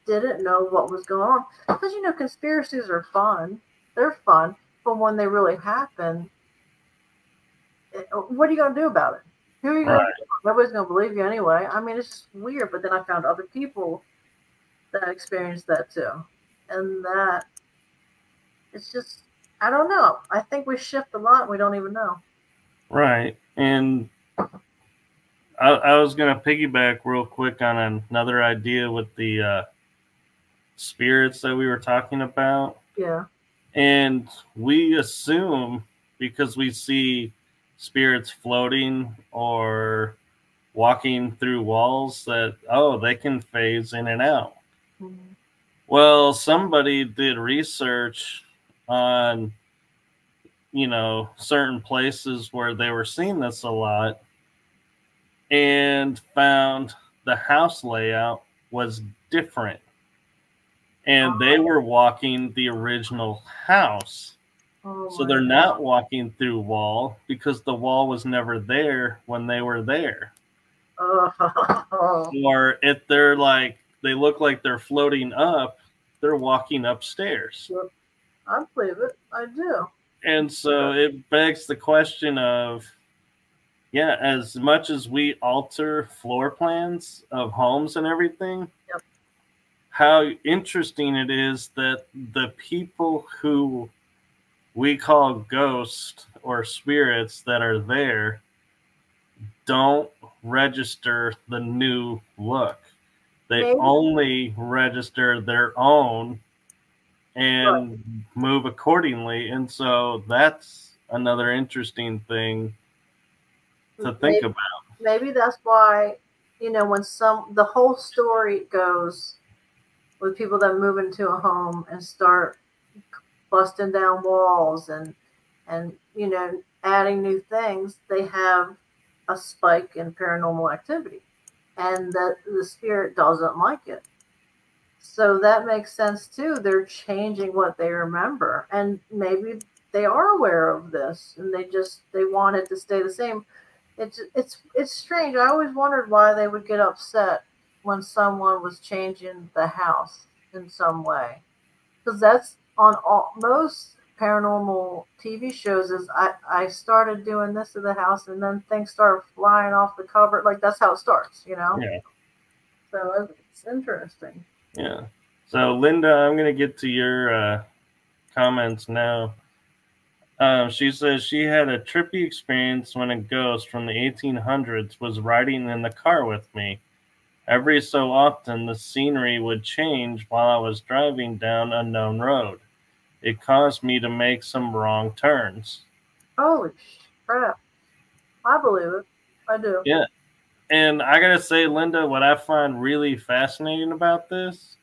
didn't know what was going on. Because, you know, conspiracies are fun. They're fun. But when they really happen, what are you going to do about it? Who are you going to do? Nobody's going to believe you anyway. I mean, it's just weird. But then I found other people that experienced that too. And that, it's just, I don't know. I think we shift a lot and we don't even know. Right. And I was going to piggyback real quick on another idea with the spirits that we were talking about. Yeah. And we assume, because we see spirits floating or walking through walls, that, oh, they can phase in and out. Mm-hmm. Well, somebody did research on certain places where they were seeing this a lot, and found the house layout was different. And they were walking the original house. So they're not walking through wall because the wall was never there when they were there. Or if they look like they're floating up, they're walking upstairs. I believe it. I do. And so it begs the question of, as much as we alter floor plans of homes and everything, how interesting it is that the people who we call ghosts or spirits that are there don't register the new look. They only register their own and move accordingly. And so that's another interesting thing to think about. Maybe that's why, when the whole story goes with people that move into a home and start busting down walls and adding new things, they have a spike in paranormal activity, and that the spirit doesn't like it. So that makes sense too. They're changing what they remember, and maybe they are aware of this and they want it to stay the same. It's strange. I always wondered why they would get upset when someone was changing the house in some way, because that's on most paranormal TV shows. Is I started doing this to the house and then things start flying off the cover. Like that's how it starts, Yeah. So it's interesting. Yeah. So Linda, I'm going to get to your comments now. She says she had a trippy experience when a ghost from the 1800s was riding in the car with me. Every so often, the scenery would change while I was driving down a known road. It caused me to make some wrong turns. Holy crap. I believe it. I do. Yeah. And I got to say, Linda, what I find really fascinating about this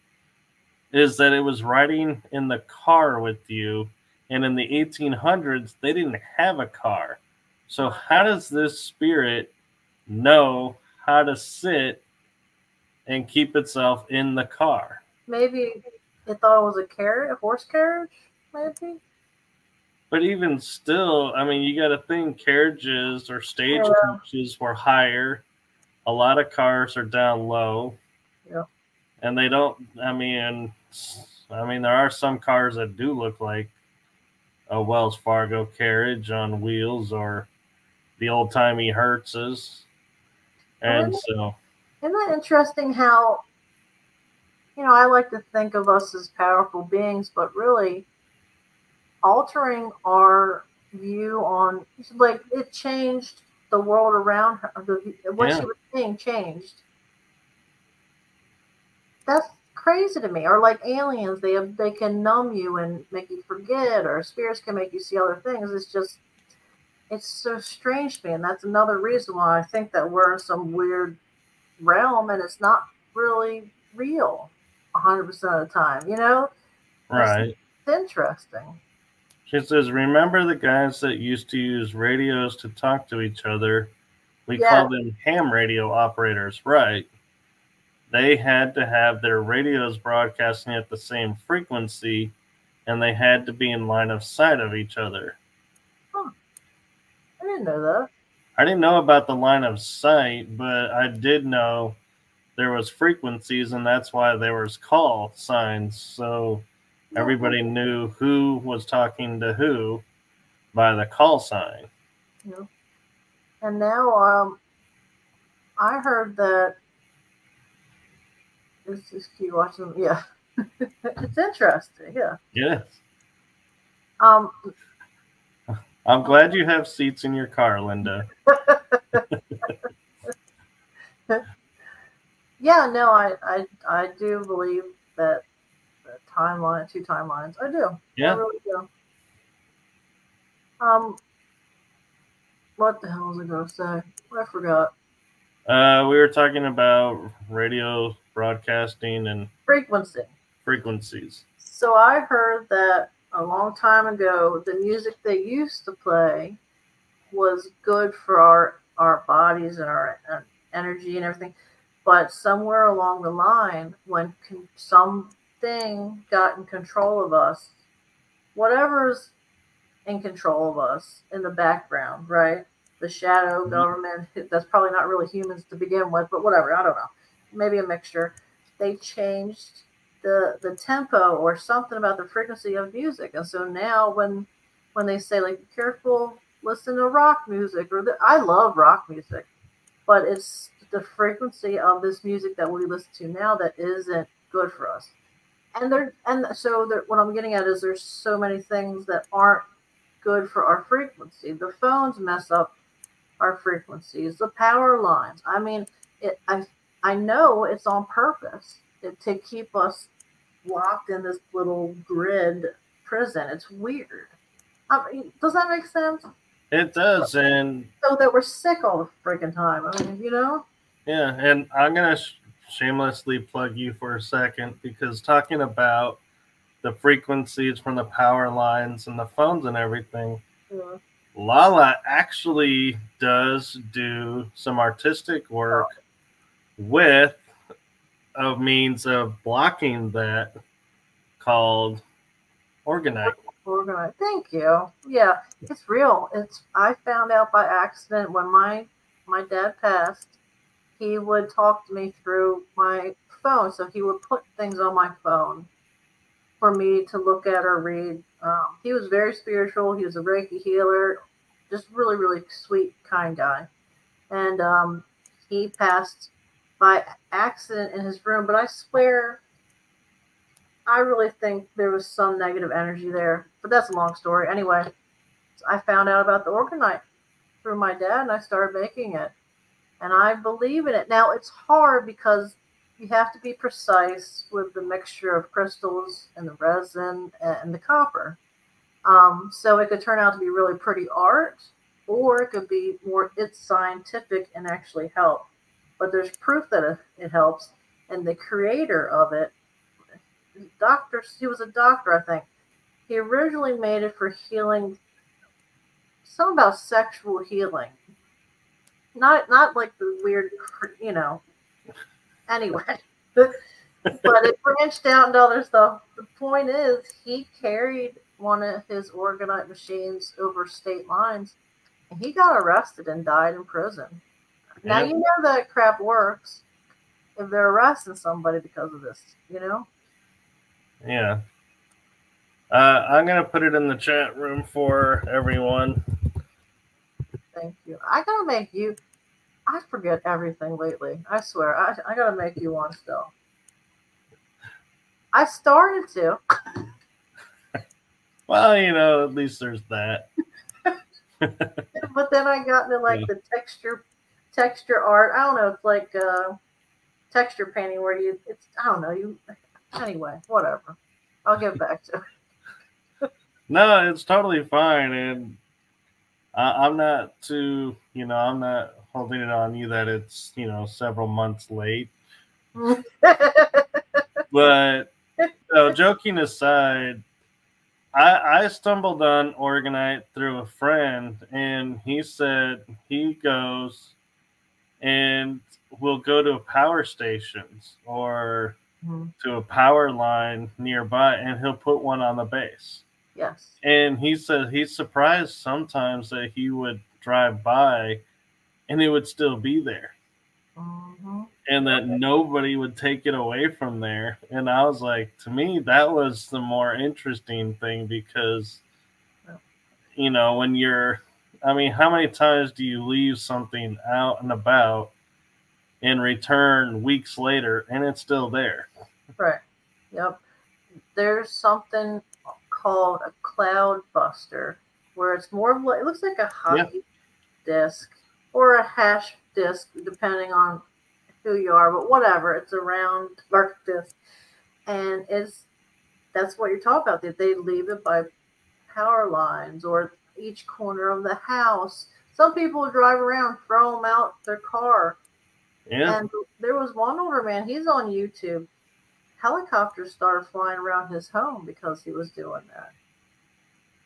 is that it was riding in the car with you. And in the 1800s, they didn't have a car. So how does this spirit know how to sit and keep itself in the car? Maybe it thought it was a horse carriage, maybe? But even still, I mean, you got to think carriages or stagecoaches were higher. A lot of cars are down low. Yeah. And they don't, I mean, there are some cars that do look like a Wells Fargo carriage on wheels or the old-timey Hertzes. And so... Isn't that interesting how, I like to think of us as powerful beings, but really altering our view on, like, it changed the world around her. What she was seeing changed. That's crazy to me. Or like aliens, they can numb you and make you forget, or spirits can make you see other things. It's so strange to me, and that's another reason why I think that we're in some weird realm and it's not really real 100% of the time, Right. It's interesting. She says, remember the guys that used to use radios to talk to each other? We call them ham radio operators, right? They had to have their radios broadcasting at the same frequency, and they had to be in line of sight of each other. Huh. I didn't know that. I didn't know about the line of sight, but I did know there was frequencies, and that's why there was call signs. So everybody knew who was talking to who by the call sign. Yeah. And now I heard that. Let's just keep watching. Yeah. It's interesting. Yeah. Yes. I'm glad you have seats in your car, Linda. Yeah, no, I do believe that the timeline, 2 timelines. I do. Yeah. I really do. What the hell was I going to say? I forgot. We were talking about radio broadcasting and frequencies. So I heard that a long time ago, the music they used to play was good for our bodies and our energy and everything. But somewhere along the line, when something got in control of us, whatever's in control of us in the background, right? The shadow government, that's probably not really humans to begin with, but whatever, I don't know. Maybe a mixture. They changed the tempo or something about the frequency of music. And so now when they say like be careful, listen to rock music I love rock music, but it's the frequency of this music that we listen to now that isn't good for us. What I'm getting at is there's so many things that aren't good for our frequency. The phones mess up our frequencies, the power lines. I mean, I know it's on purpose to keep us locked in this little grid prison. It's weird. I mean, does that make sense? It does, and so that we're sick all the freaking time. I mean, Yeah, and I'm gonna shamelessly plug you for a second, because talking about the frequencies from the power lines and the phones and everything, Yeah. LaLa actually does do some artistic work with a means of blocking that called organite. Organite. Thank you. Yeah, it's real. I found out by accident when my dad passed. He would talk to me through my phone, so he would put things on my phone for me to look at or read. He was very spiritual. He was a Reiki healer, just really, really sweet, kind guy. And he passed by accident in his room, but I swear, I really think there was some negative energy there. But that's a long story. Anyway, I found out about the organite through my dad, and I started making it. And I believe in it. Now, it's hard because you have to be precise with the mixture of crystals and the resin and the copper. So it could turn out to be really pretty art, or it could be more, it's scientific and actually help. But there's proof that it helps. And the creator of it, he was a doctor, I think. He originally made it for healing, something about sexual healing. Not like the weird, Anyway, but it branched out into other stuff. The point is, he carried one of his organite machines over state lines, and he got arrested and died in prison. Now you know that crap works if they're arresting somebody because of this, Yeah. I'm going to put it in the chat room for everyone. Thank you. I gotta make you. I forget everything lately. I swear. I gotta make you one still. I started to. Well, at least there's that. But then I got into the texture art. I don't know. It's like texture painting where I don't know. Anyway, whatever. I'll get back to it. No, it's totally fine. And I'm not too, I'm not holding it on you that it's, several months late. But joking aside, I stumbled on organite through a friend, and he said he goes and will go to power stations or to a power line nearby, and he'll put one on the base. Yes. And he said he's surprised sometimes that he would drive by and it would still be there. Mm-hmm. And that nobody would take it away from there. And I was like, to me, that was the more interesting thing, because, when you're, how many times do you leave something out and about and return weeks later and it's still there? Right. Yep. There's something called a cloud buster, where it's more of it looks like a hockey disc or a hash disc, depending on who you are, but whatever. It's a round dark disc, and that's what you're talking about. That they leave it by power lines or each corner of the house. Some people drive around, throw them out their car. Yeah. And there was one older man. He's on YouTube. Helicopters started flying around his home because he was doing that.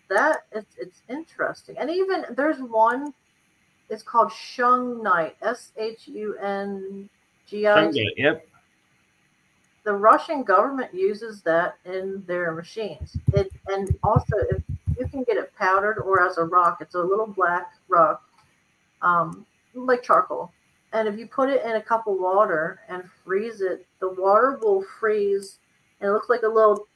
that it's interesting. And even there's one. It's called Shungite. Shungite. Yep. The Russian government uses that in their machines. And also if you can get it powdered or as a rock. It's a little black rock, like charcoal. And if you put it in a cup of water and freeze it, the water will freeze, and it looks like a little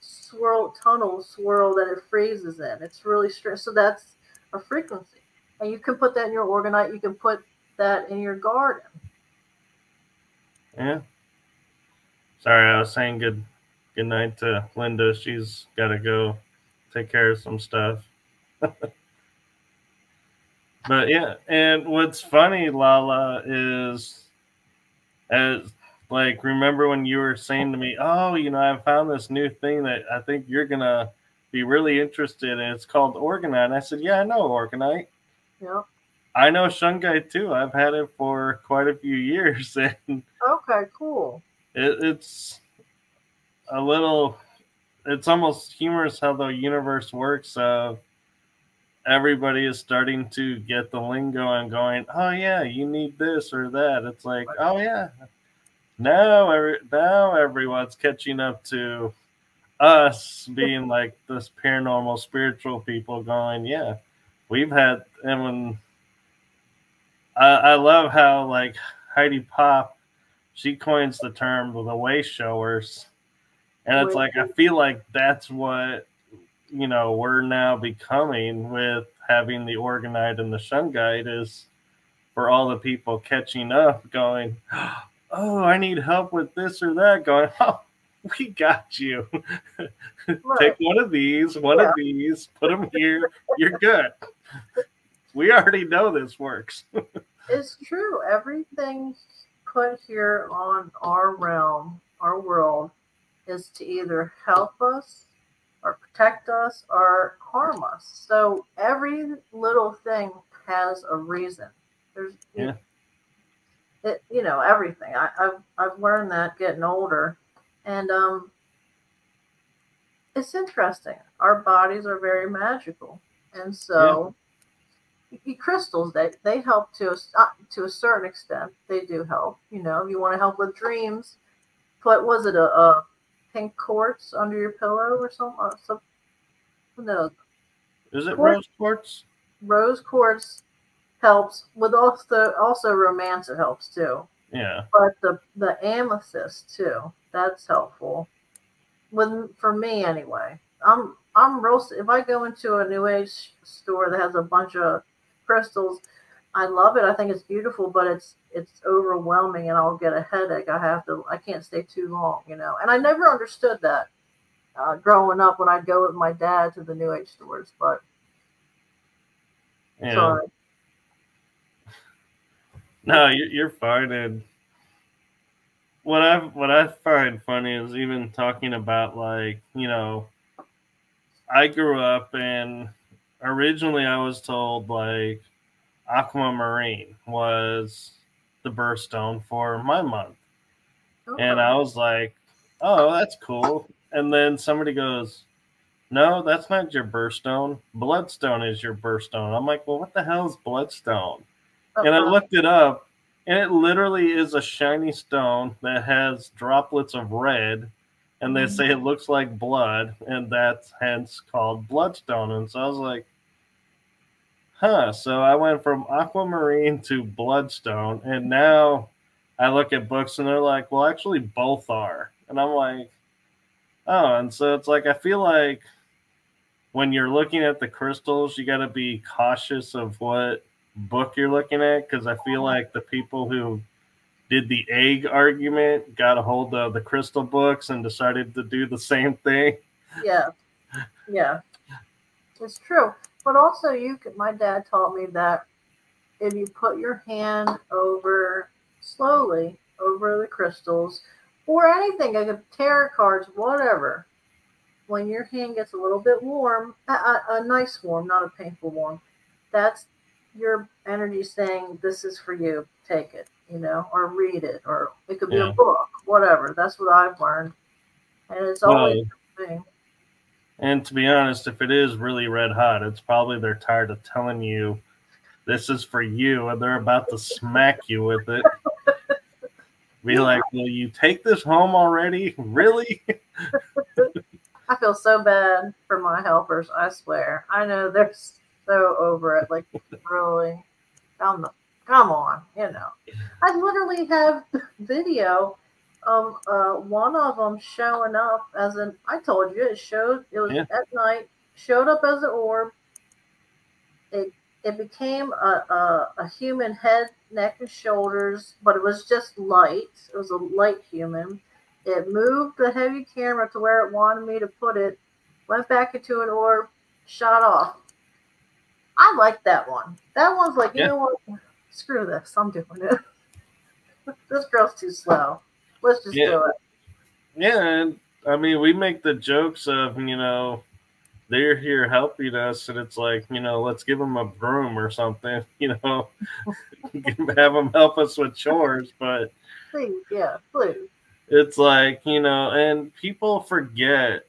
tunnel swirl that it freezes in. It's really strange. So that's a frequency, and you can put that in your orgonite. You can put that in your garden. Yeah. Sorry, I was saying good night to Linda. She's got to go take care of some stuff. But yeah, and what's funny, LaLa, is remember when you were saying to me, oh, I found this new thing that I think you're gonna be really interested in. It's called Orgonite. And I said, yeah, I know Orgonite. Yeah. I know Shungite too. I've had it for quite a few years, and okay, cool. It's a little. It's almost humorous how the universe works. Everybody is starting to get the lingo and going, oh yeah, you need this or that. It's like, oh yeah, now everyone's catching up to us being like this paranormal spiritual people going, yeah, we've had. And when I love how like Heidi Pop, she coins the term the way showers, and it's like I feel like that's what we're now becoming with having the Orgonite and the Shungite, is for all the people catching up going, oh, I need help with this or that, going, oh, we got you. Take one of these, of these, put them here, you're good. We already know this works. It's true. Everything put here on our realm, our world, is to either help us or protect us or harm us. So every little thing has a reason. There's everything. I've learned that getting older, and it's interesting. Our bodies are very magical, and so crystals they help to a certain extent. They do help. If you want to help with dreams, was it a pink quartz under your pillow or something? No. Is it rose quartz? Rose quartz helps with also romance. It helps too. Yeah. But the amethyst too, that's helpful. For me anyway. I'm real. If I go into a new age store that has a bunch of crystals, I love it. I think it's beautiful, but it's overwhelming, and I'll get a headache. I can't stay too long, And I never understood that growing up when I'd go with my dad to the new age stores. But sorry. No, you're fine. And what I find funny is even talking about I grew up and originally I was told like aquamarine was the birthstone for my month. Okay. And I was like, oh, that's cool. And then somebody goes, no, that's not your birthstone. Bloodstone is your birthstone. I'm like, well, what the hell is bloodstone? And I looked it up, and it literally is a shiny stone that has droplets of red, and they say it looks like blood, and that's hence called bloodstone. And so I was like, huh. So I went from aquamarine to bloodstone, and now I look at books, and they're like, well, actually both are. And I'm like, oh. And so it's like, I feel like when you're looking at the crystals, you got to be cautious of what book you're looking at, because I feel like the people who did the egg argument got a hold of the crystal books and decided to do the same thing. Yeah, it's true. But also, my dad taught me that if you put your hand slowly over the crystals or anything, like tarot cards, whatever, when your hand gets a little bit warm, a nice warm, not a painful warm, that's your energy saying, this is for you, take it, or read it, or it could be a book, whatever. That's what I've learned. And it's always the thing. And to be honest, if it is really red hot, it's probably they're tired of telling you this is for you, and they're about to smack you with it. Be like, will you take this home already? Really? I feel so bad for my helpers, I swear. I know they're so over it. Like, really? Come on, you know. I literally have video of one of them showing up as an, I told you, it was at night, showed up as an orb. It became a human head, neck, and shoulders, but it was just light. It was a light human. It moved the heavy camera to where it wanted me to put it, went back into an orb, shot off. I like that one. That one's like, you know what? Screw this. I'm doing it. This girl's too slow. Let's just do it. Yeah, and I mean, we make the jokes of, you know, they're here helping us, and it's like, you know, let's give them a broom or something, you know, have them help us with chores. But please, yeah, please. It's like, you know, and people forget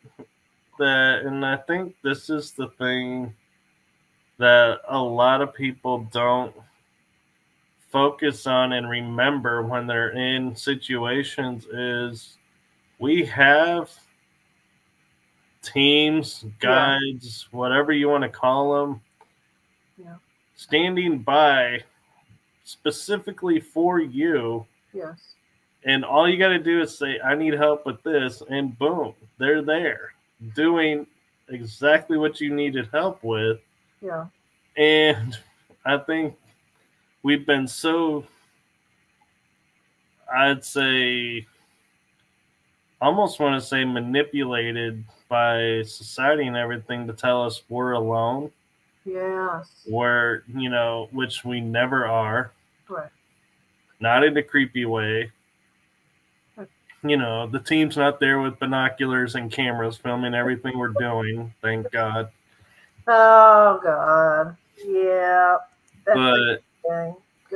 that, and I think this is the thing that a lot of people don't focus on and remember when they're in situations is we have teams, guides, whatever you want to call them, standing by specifically for you. Yes. And all you got to do is say, I need help with this, and boom, they're there doing exactly what you needed help with. Yeah. And I think we've been so, I'd say, almost want to say manipulated by society and everything to tell us we're alone. Yes. We're, you know, which we never are. Right. Not in a creepy way. You know, the team's not there with binoculars and cameras filming everything we're doing. Thank God. Oh, God. Yeah. But,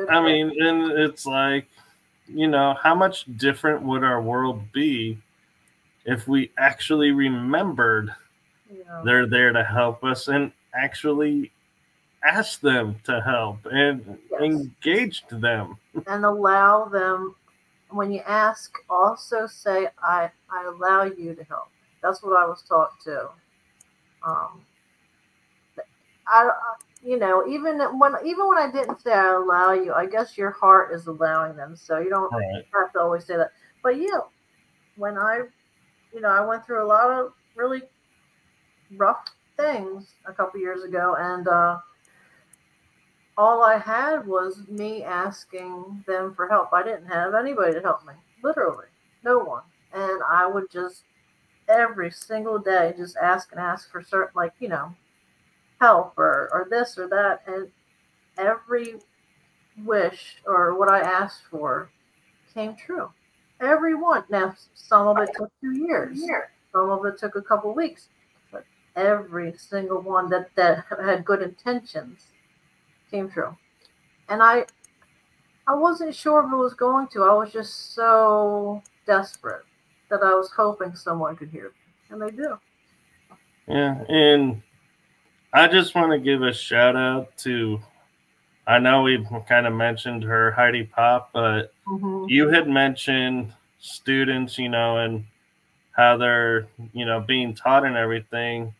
I mean, and it's like, you know, how much different would our world be if we actually remembered they're there to help us and actually asked them to help and engaged them? And allow them, when you ask, also say, I allow you to help. That's what I was taught too. You know, even when I didn't say I allow you, I guess your heart is allowing them. So you don't have to always say that. But yeah, when I went through a lot of really rough things a couple years ago, and all I had was me asking them for help. I didn't have anybody to help me, literally, no one. And I would just every single day just ask for certain, like, you know, help or this or that, and every wish or what I asked for came true. Every one. Now, some of it took 2 years. Some of it took a couple weeks. But every single one that had good intentions came true. And I wasn't sure if it was going to. I was just so desperate that I was hoping someone could hear me. And they do. Yeah, and I just want to give a shout out to, I know we've kind of mentioned her, Heidi Pop, but you had mentioned students, you know, and how they're, you know, being taught and everything.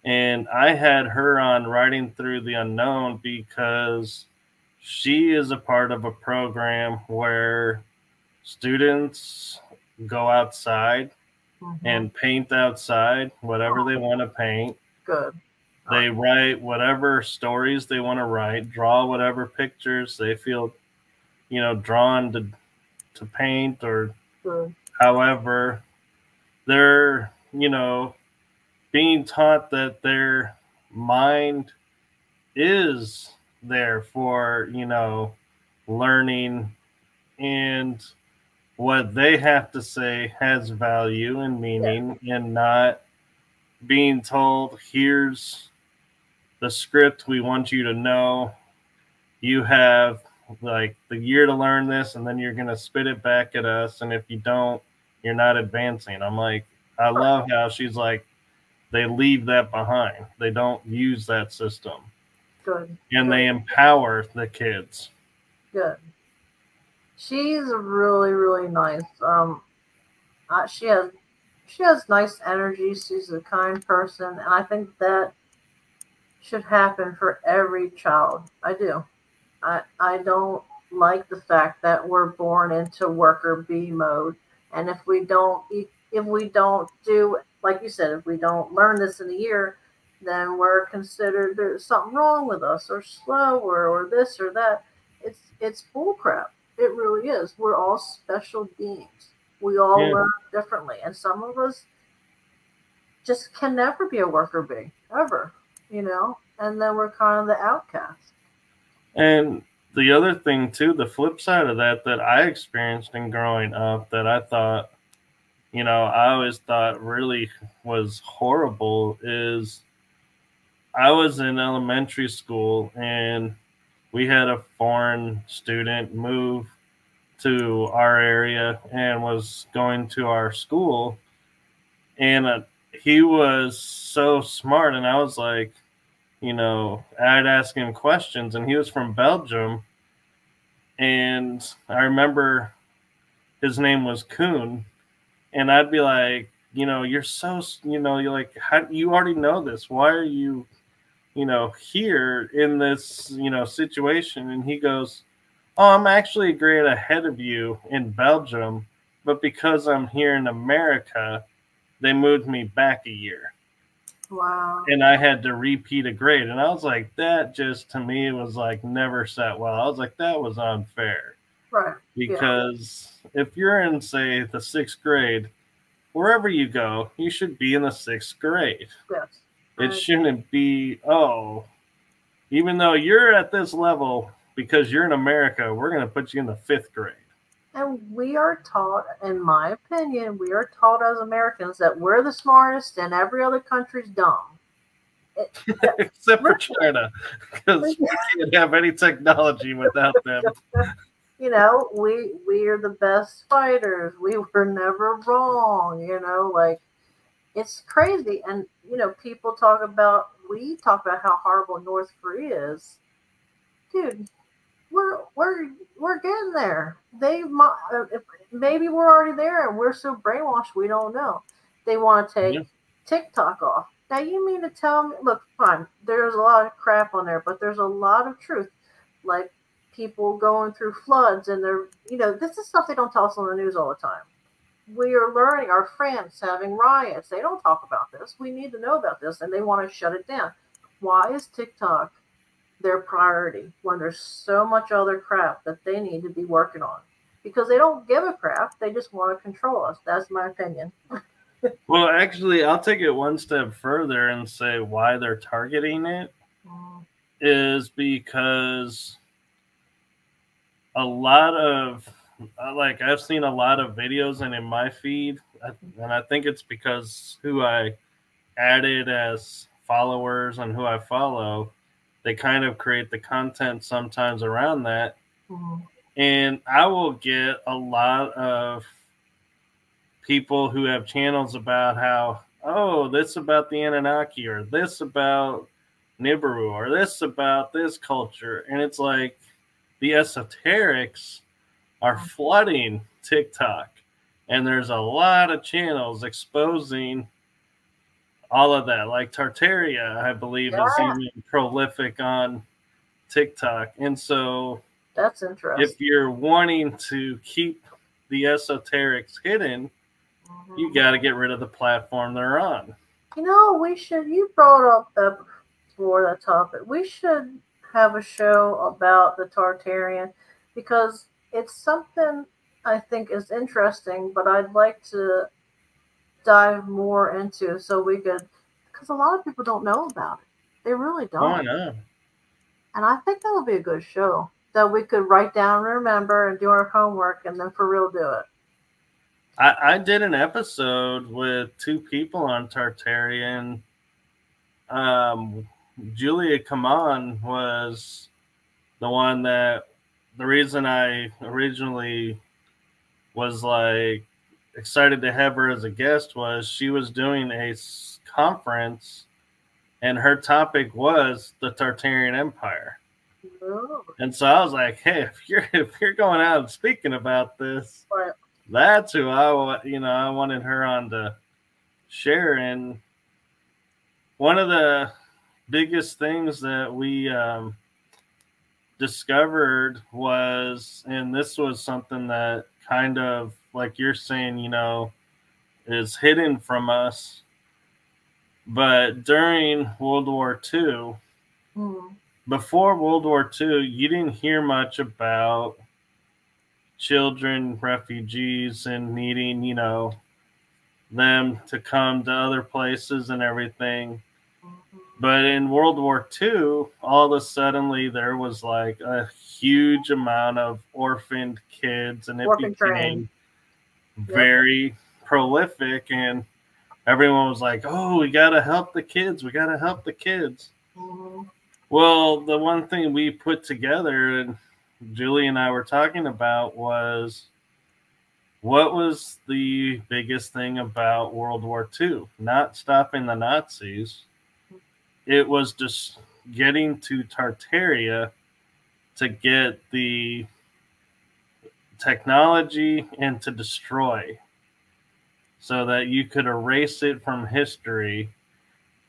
And I had her on Writing Through the Unknown because she is a part of a program where students go outside and paint outside, whatever they want to paint. Good. They write whatever stories they want to write, draw whatever pictures they feel, you know, drawn to paint, or however. They're, you know, being taught that their mind is there for, you know, learning, and what they have to say has value and meaning, and not being told, here's the script we want you to know. You have like the year to learn this, and then you're going to spit it back at us. And if you don't, you're not advancing. I'm like, I love how she's like, they leave that behind. They don't use that system. Good. And Good. they empower the kids. Good. She's really, really nice. She has nice energy. She's a kind person, and I think that should happen for every child. I do. I don't like the fact that we're born into worker bee mode, and if we don't do, like you said, if we don't learn this in a year, then we're considered there's something wrong with us, or slow, or this or that. It's bullcrap. It really is. We're all special beings. We all learn differently, and some of us just can never be a worker bee ever, and then we're kind of the outcast. And the other thing too, the flip side of that I experienced in growing up that I thought, I always thought really was horrible is I was in elementary school and we had a foreign student move to our area and was going to our school, and he was so smart, and I was like, I'd ask him questions, and he was from Belgium, and I remember his name was Kuhn, and I'd be like, you're so, you're like, how, you already know this. Why are you, here in this, situation? And he goes, oh, I'm actually a grade ahead of you in Belgium, but because I'm here in America, they moved me back a year. Wow. And I had to repeat a grade. And I was like, that just, to me, was like never sat well. I was like, that was unfair. Right. Because if you're in, say, the 6th grade, wherever you go, you should be in the 6th grade. Yes. It shouldn't be, even though you're at this level, because you're in America, we're going to put you in the 5th grade. And we are taught, in my opinion, we are taught as Americans that we're the smartest and every other country's dumb. Except for China, because we can't have any technology without them. We are the best fighters. We were never wrong, like it's crazy. And, people we talk about how horrible North Korea is. Dude, we're getting there. Maybe we're already there and we're so brainwashed we don't know. They want to take TikTok off. Now you mean to tell me? Look, fine. There's a lot of crap on there, but there's a lot of truth. Like people going through floods, and this is stuff they don't tell us on the news all the time. We are learning. Our France having riots. They don't talk about this. We need to know about this, and they want to shut it down. Why is TikTok their priority when there's so much other crap that they need to be working on? Because they don't give a crap. They just want to control us. That's my opinion. Well, actually, I'll take it one step further and say why they're targeting it is because a lot of, I've seen a lot of videos and in my feed, and I think it's because who I added as followers and who I follow, they kind of create the content sometimes around that. And I will get a lot of people who have channels about how, this about the Anunnaki, or this about Nibiru, or this about this culture. And it's like the esoterics are flooding TikTok. And there's a lot of channels exposing all of that. Like Tartaria, I believe, is even prolific on TikTok. And so that's interesting. If you're wanting to keep the esoterics hidden, you got to get rid of the platform they're on. You brought up that topic. We should have a show about the Tartarian, because it's something I think is interesting, but I'd like to dive more into because a lot of people don't know about it. They really don't. Oh, I know. And I think that would be a good show that we could write down, remember, and do our homework, and then for real do it. I did an episode with 2 people on Tartarian. Julia Kaman was the one that, the reason I originally was like, excited to have her as a guest was she was doing a conference, and her topic was the Tartarian Empire. Oh. And so I was like, hey, if you're going out and speaking about this, Right. that's who I wanted her on to share. And one of the biggest things that we discovered was, and this was something that kind of, like you're saying, is hidden from us. But during World War II, before World War II, you didn't hear much about children, refugees, and needing, them to come to other places and everything. But in World War II, all of a sudden there was like a huge amount of orphaned kids, and it became very prolific, and everyone was like, oh, we got to help the kids. We got to help the kids. Well, the one thing we put together, and Julie and I were talking about, was what was the biggest thing about World War II? Not stopping the Nazis. It was just getting to Tartaria to get the technology and to destroy, so that you could erase it from history.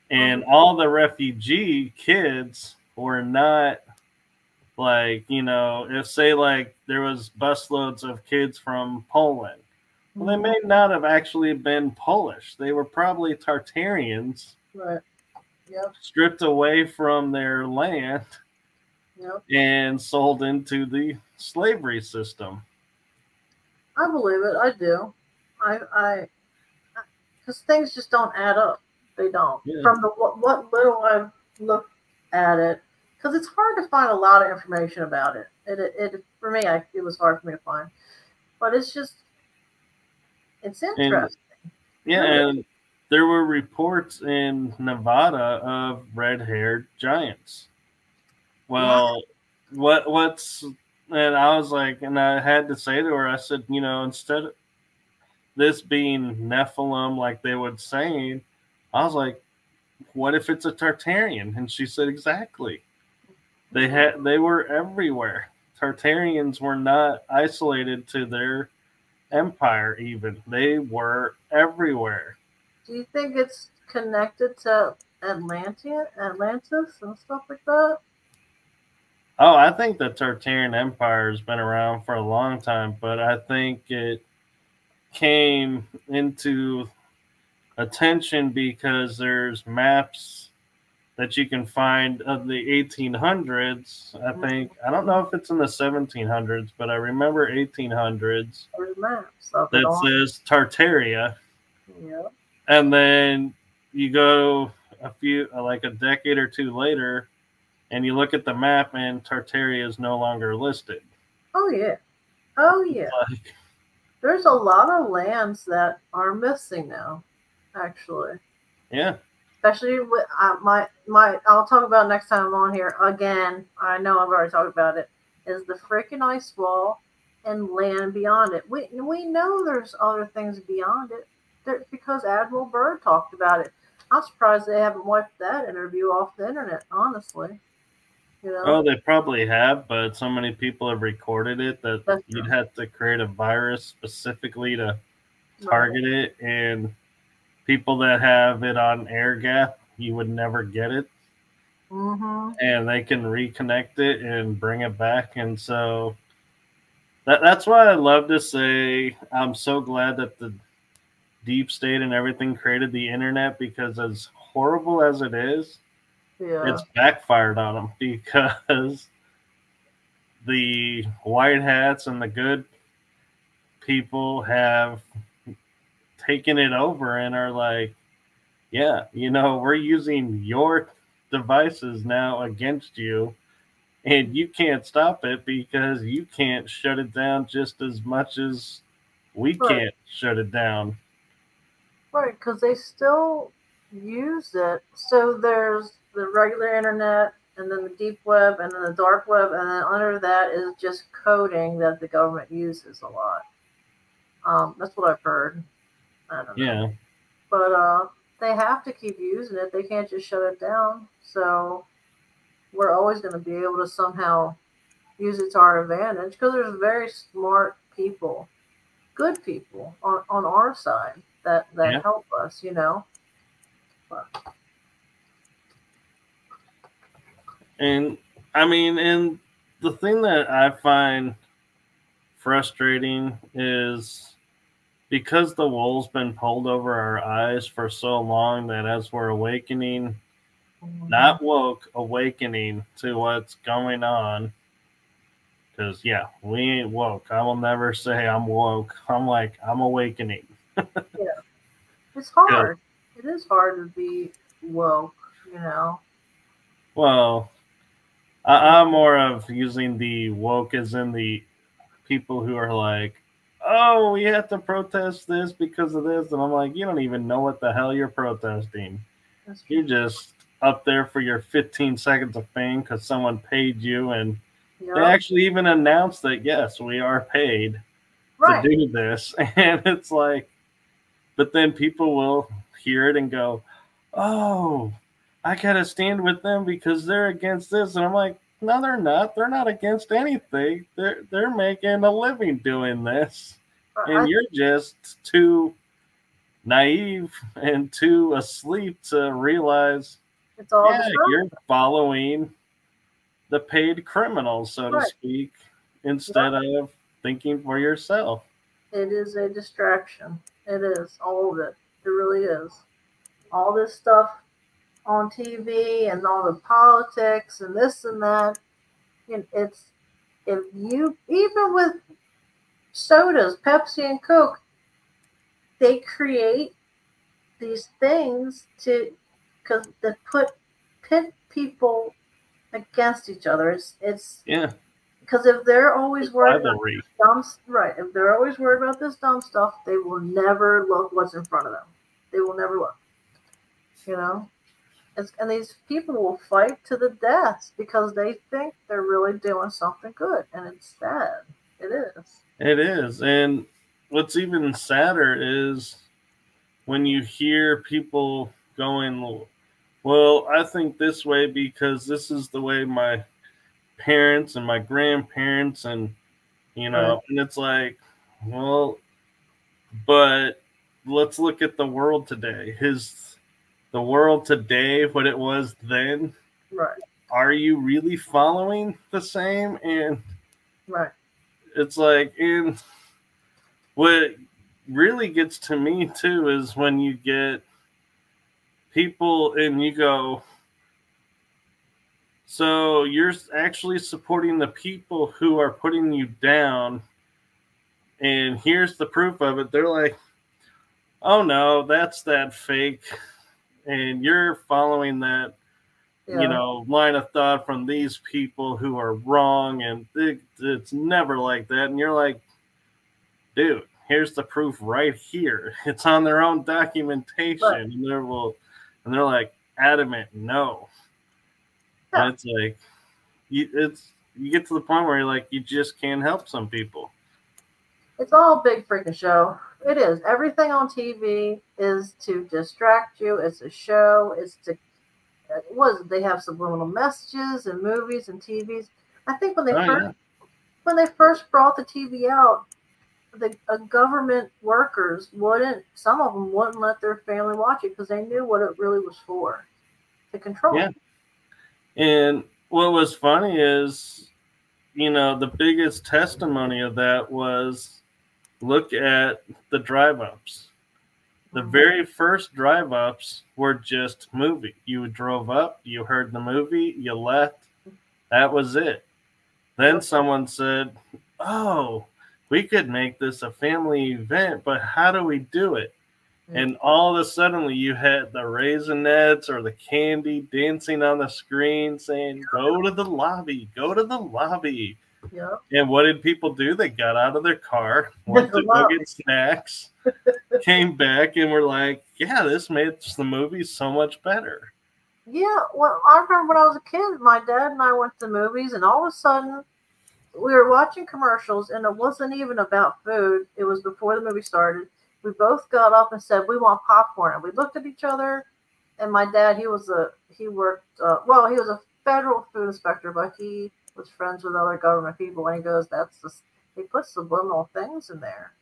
And all the refugee kids were not like, if say like there was busloads of kids from Poland. Well, they may not have actually been Polish. They were probably Tartarians. Right. Yep. Stripped away from their land. Yep. And sold into the slavery system. I believe it. I do. Because things just don't add up. They don't. Yeah. From the what little I've looked at it, because it's hard to find a lot of information about it. It for me, it was hard for me to find, but it's interesting. And there were reports in Nevada of red-haired giants. Well, what's, and I was like, and I had to say to her, I said, instead of this being Nephilim, like they would say, I was like, what if it's a Tartarian? And she said, exactly. They were everywhere. Tartarians were not isolated to their empire even. They were everywhere. Do you think it's connected to Atlantis and stuff like that? Oh, I think the Tartarian Empire has been around for a long time, but I think it came into attention because there's maps that you can find of the 1800s. I don't know if it's in the 1700s, but I remember 1800s. That says Tartaria. Yeah. And then you go a decade or two later, and you look at the map, and Tartaria is no longer listed. Oh, yeah. There's a lot of lands that are missing now, actually. Yeah. Especially with I'll talk about next time I'm on here again. I know I've already talked about it. Is the freaking ice wall and land beyond it. We know there's other things beyond it. Because Admiral Byrd talked about it. I'm surprised they haven't wiped that interview off the internet, honestly. Oh, they probably have, but so many people have recorded it that you'd have to create a virus specifically to target it, and people that have it on air gap, you would never get it. And they can reconnect it and bring it back. And so that's why I love to say I'm so glad that the deep state and everything created the internet, because as horrible as it is, it's backfired on them, because the white hats and the good people have taken it over and are like, yeah, we're using your devices now against you, and you can't stop it because you can't shut it down just as much as we can't shut it down. Right, because they still use it. So there's the regular internet, and then the deep web, and then the dark web, and then under that is just coding that the government uses a lot. That's what I've heard. I don't know. Yeah. But they have to keep using it. They can't just shut it down. So we're always going to be able to somehow use it to our advantage because there's very smart people, good people on our side that Yeah. help us, you know. But, And I mean, and the thing that I find frustrating is because the wool's been pulled over our eyes for so long that as we're awakening, not woke, awakening to what's going on. Because, yeah, we ain't woke. I will never say I'm woke. I'm awakening. yeah, it's hard. It is hard to be woke, you know. Well, I'm more of using the woke as in the people who are like, oh, we have to protest this because of this. And I'm like, you don't even know what the hell you're protesting. You're just up there for your 15 seconds of fame because someone paid you. And they actually even announced that, yes, we are paid to do this. And it's like, but then people will hear it and go, oh, I got to stand with them because they're against this. And I'm like, no, they're not. They're not against anything. They're making a living doing this. And you're just too naive and too asleep to realize, it's all you're following the paid criminals, so to speak, instead of thinking for yourself. It is a distraction. It is, all of it. It really is. All this stuff on TV and all the politics and this and that. It's, if you, even with sodas, Pepsi and Coke, they create these things because they pit people against each other. It's because if they're always worried about this if they're always worried about this dumb stuff, they will never look what's in front of them. They will never look. You know? And these people will fight to the death because they think they're really doing something good. And it's sad. It is. It is. And what's even sadder is when you hear people going, well, I think this way because this is the way my parents and my grandparents and, you know, and it's like, well, but let's look at the world today. The world today what it was then? Right. Are you really following the same? And it's like, and what really gets to me too is when you get people and you go, so you're actually supporting the people who are putting you down, and here's the proof of it. They're like, oh no, that's that fake, and you're following that, you know, line of thought from these people who are wrong, and it's never like that. And you're like, dude, here's the proof right here. It's on their own documentation, and they're like adamant no. And it's like you get to the point where you're like, you just can't help some people. It's all a big freaking show. It is. Everything on TV is to distract you. It's a show. It's to they have subliminal messages in movies and TVs. I think when they first brought the TV out, the government workers some of them wouldn't let their family watch it because they knew what it really was for, to control. Yeah. And what was funny is, you know, the biggest testimony of that was look at the drive-ups. The very first drive-ups were just movie. You drove up, you heard the movie, you left. That was it. Then someone said, oh, we could make this a family event, but how do we do it? And all of a sudden you had the Raisinets or the candy dancing on the screen saying, go to the lobby, go to the lobby. Yep. And what did people do? They got out of their car, went to go get snacks, came back, and were like, yeah, this makes the movie so much better. Yeah, well, I remember when I was a kid, my dad and I went to the movies, and all of a sudden, we were watching commercials, and it wasn't even about food. It was before the movie started. We both got up and said, we want popcorn. And we looked at each other, and my dad, he was he was a federal food inspector, but he was friends with other government people. And he goes, they put subliminal things in there.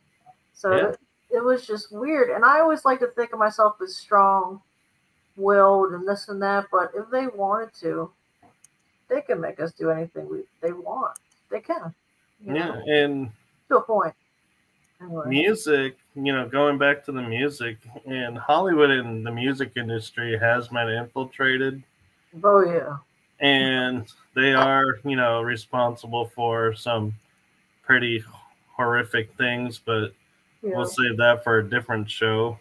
So Yeah. it was just weird. And I always like to think of myself as strong willed and this and that, but if they wanted to, they can make us do anything they want. They can. Yeah. And to a point. Anyway. Music, going back to the music, and Hollywood and the music industry has been infiltrated. Oh, yeah. And they are, responsible for some pretty horrific things, but we'll save that for a different show.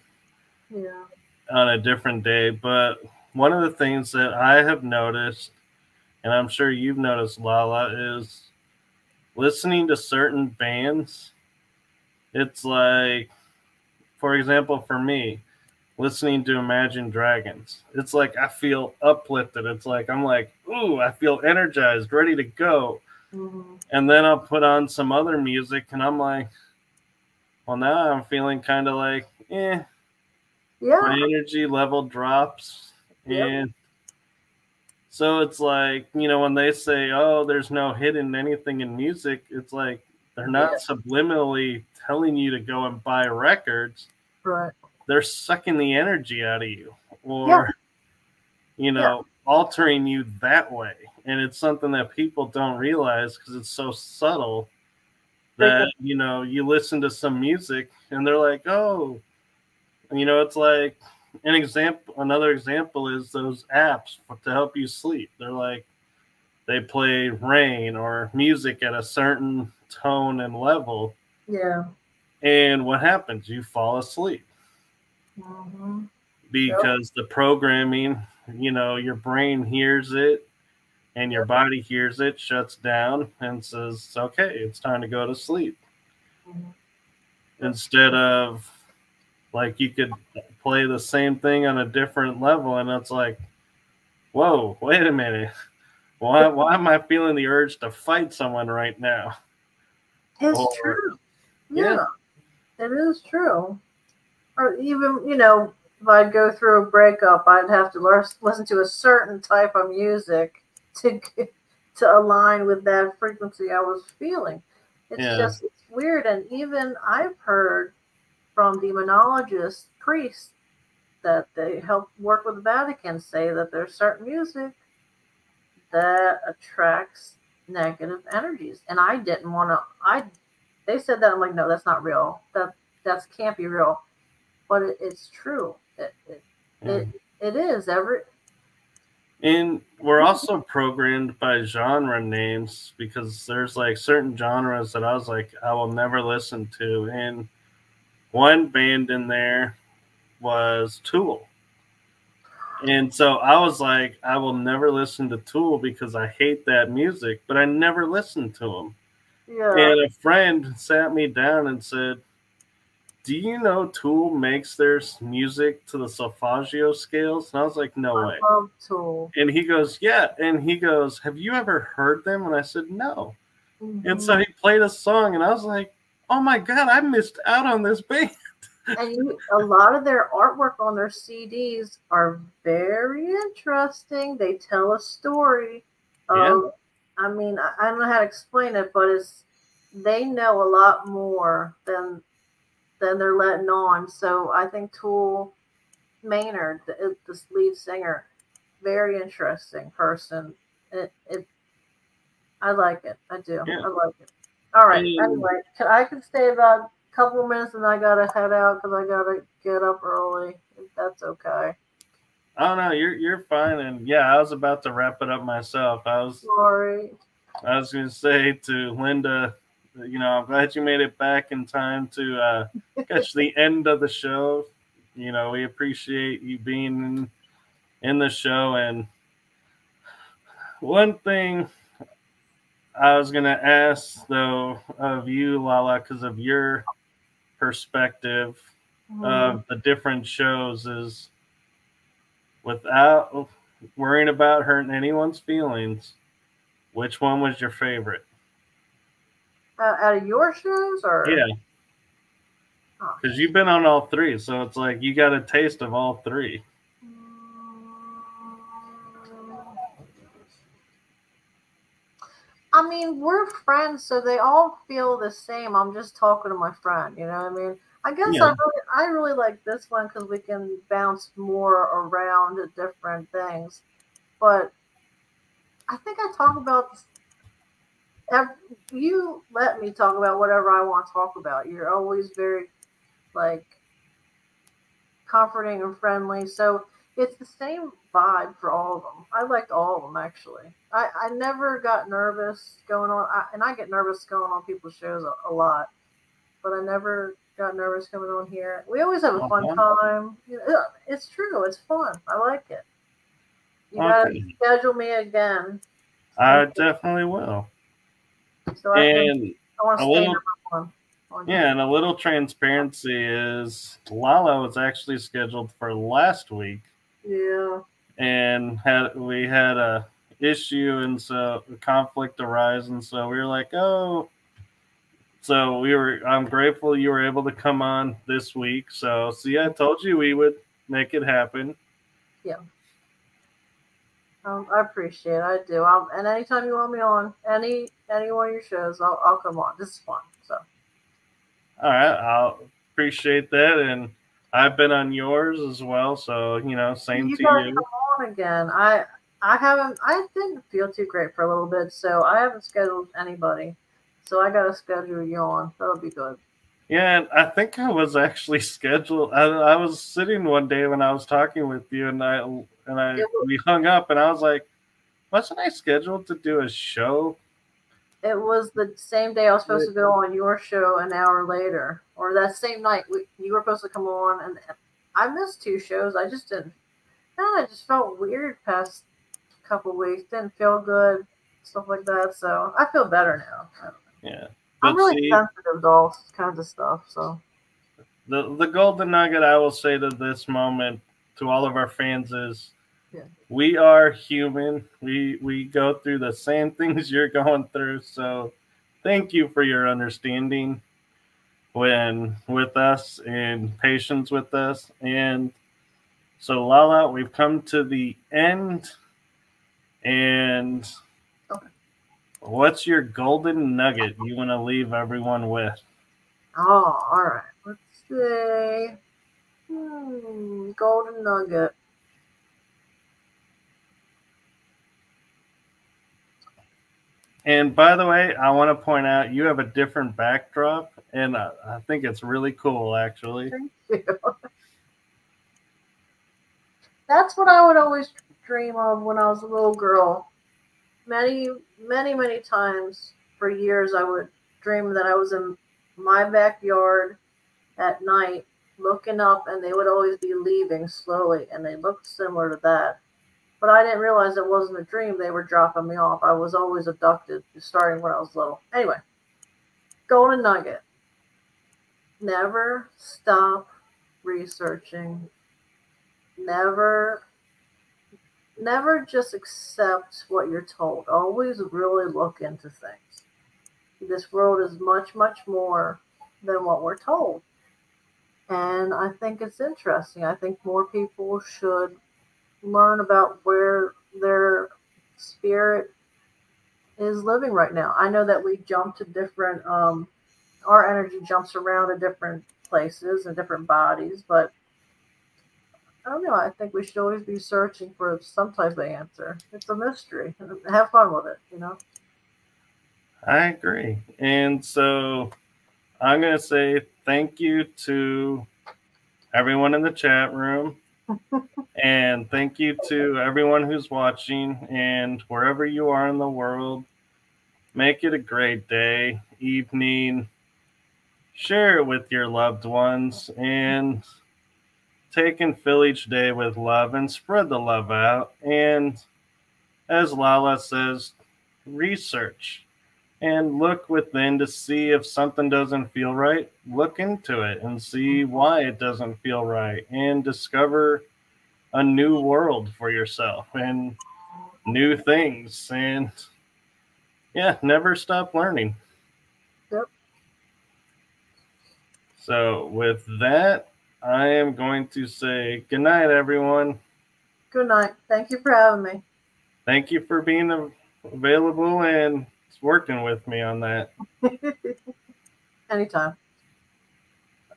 Yeah. On a different day. But one of the things that I have noticed, and I'm sure you've noticed, LaLa, is listening to certain bands. It's like, for example, for me, listening to Imagine Dragons, it's like I feel uplifted. It's like I'm like, ooh, I feel energized, ready to go. Mm-hmm. And then I'll put on some other music, and I'm like, well, now I'm feeling kind of like, Yeah. My energy level drops. Yep. And so it's like, when they say, oh, there's no hidden anything in music, it's like they're not subliminally telling you to go and buy records. Right. They're sucking the energy out of you, or, altering you that way. And it's something that people don't realize because it's so subtle that, you listen to some music and they're like, oh, it's like another example is those apps to help you sleep. They're like, they play rain or music at a certain tone and level. Yeah. And what happens? You fall asleep. Mm-hmm. Because the programming, your brain hears it and your body hears it, shuts down and says, okay, it's time to go to sleep. Mm-hmm. Instead of, like, you could play the same thing on a different level, and it's like, whoa, wait a minute. Why am I feeling the urge to fight someone right now? It's true. Yeah, it is true. Or even, if I'd go through a breakup, I'd have to listen to a certain type of music to align with that frequency I was feeling. It's weird. And even I've heard from demonologists, priests, that they help work with the Vatican say that there's certain music that attracts negative energies. And I didn't want to, they said that, I'm like, no, that's not real. That can't be real. But it's true. It is. And we're also programmed by genre names, because there's like certain genres that I was like, I will never listen to. And one band in there was Tool. And so I was like, I will never listen to Tool because I hate that music, but I never listened to them. Yeah. And a friend sat me down and said, do you know Tool makes their music to the solfeggio scales? And I was like, no way. I love Tool. And he goes, yeah. And he goes, have you ever heard them? And I said, no. Mm-hmm. And so he played a song, and I was like, oh my God, I missed out on this band. And a lot of their artwork on their CDs are very interesting. They tell a story. I mean, I don't know how to explain it, but they know a lot more than they're letting on. So I think Tool Maynard, the lead singer, very interesting person. I like it. I do. Yeah. I like it. All right. Anyway, I can stay about a couple of minutes, and I gotta head out because I gotta get up early. If that's okay. Oh no, you're fine. And yeah, I was about to wrap it up myself. Sorry. I was gonna say to Linda, I'm glad you made it back in time to catch the end of the show. We appreciate you being in the show. And one thing I was going to ask, though, of you, LaLa, because of your perspective of the different shows, is without worrying about hurting anyone's feelings, which one was your favorite? Out of your shows, or Yeah, oh. because you've been on all three, so it's like you got a taste of all three. I mean, we're friends, so they all feel the same. I'm just talking to my friend, you know what I mean? I guess Yeah. I really like this one because we can bounce more around to different things. But I think I talk about you let me talk about whatever I want to talk about. You're always very like comforting and friendly. So it's the same vibe for all of them. I liked all of them actually. I never got nervous going on, and I get nervous going on people's shows a lot, but I never got nervous coming on here. We always have a fun time. It's true. It's fun. I like it. You gotta schedule me again. I definitely will. So And I want to a stay little, number one. yeah, and a little transparency is LaLa was actually scheduled for last week. Yeah. And we had a issue, and so a conflict arose, and so we were like, oh. So I'm grateful you were able to come on this week. So see, I told you we would make it happen. Yeah. I appreciate it. I do. And anytime you want me on any one of your shows, I'll come on. This is fun. So. All right, I'll appreciate that, and I've been on yours as well. So same You to gotta you. come on again. I didn't feel too great for a little bit, so I haven't scheduled anybody. So I gotta schedule you on. That'll be good. Yeah, and I think I was actually scheduled. I was sitting one day when I was talking with you, and we hung up, and I was like, wasn't I scheduled to do a show? It was the same day I was supposed to go on your show an hour later, or that same night you were supposed to come on, and I missed 2 shows. I just didn't. I just felt weird past couple weeks. Didn't feel good, stuff like that. So I feel better now. Yeah, I'm really sensitive to all kinds of stuff. So the golden nugget I will say to this moment to all of our fans is, we are human. We go through the same things you're going through. So thank you for your understanding with us and patience with us. And so LaLa, we've come to the end. And what's your golden nugget you want to leave everyone with? Oh, all right. Let's see. Golden nugget. And by the way, I want to point out you have a different backdrop, and I think it's really cool, actually. Thank you. That's what I would always dream of when I was a little girl. Many, many, many times for years, I would dream that I was in my backyard at night looking up, and they would always be leaving slowly, and they looked similar to that. But I didn't realize it wasn't a dream. They were dropping me off. I was always abducted starting when I was little. Anyway, golden nugget. Never stop researching. Never just accept what you're told. Always really look into things. This world is much, much more than what we're told. And I think it's interesting. I think more people should learn about where their spirit is living right now. I know that we jump to different, our energy jumps around to different places and different bodies, but I don't know. I think we should always be searching for some type of answer. It's a mystery. Have fun with it, I agree. And so I'm going to say thank you to everyone in the chat room. And thank you to everyone who's watching, and wherever you are in the world, make it a great day, evening. Share it with your loved ones, and take and fill each day with love and spread the love out. And as LaLa says, research and look within to see if something doesn't feel right. Look into it and see why it doesn't feel right, and discover a new world for yourself and new things. And yeah, never stop learning. So with that, I am going to say good night, everyone. Good night. Thank you for having me. Thank you for being available and working with me on that. Anytime.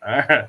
All right.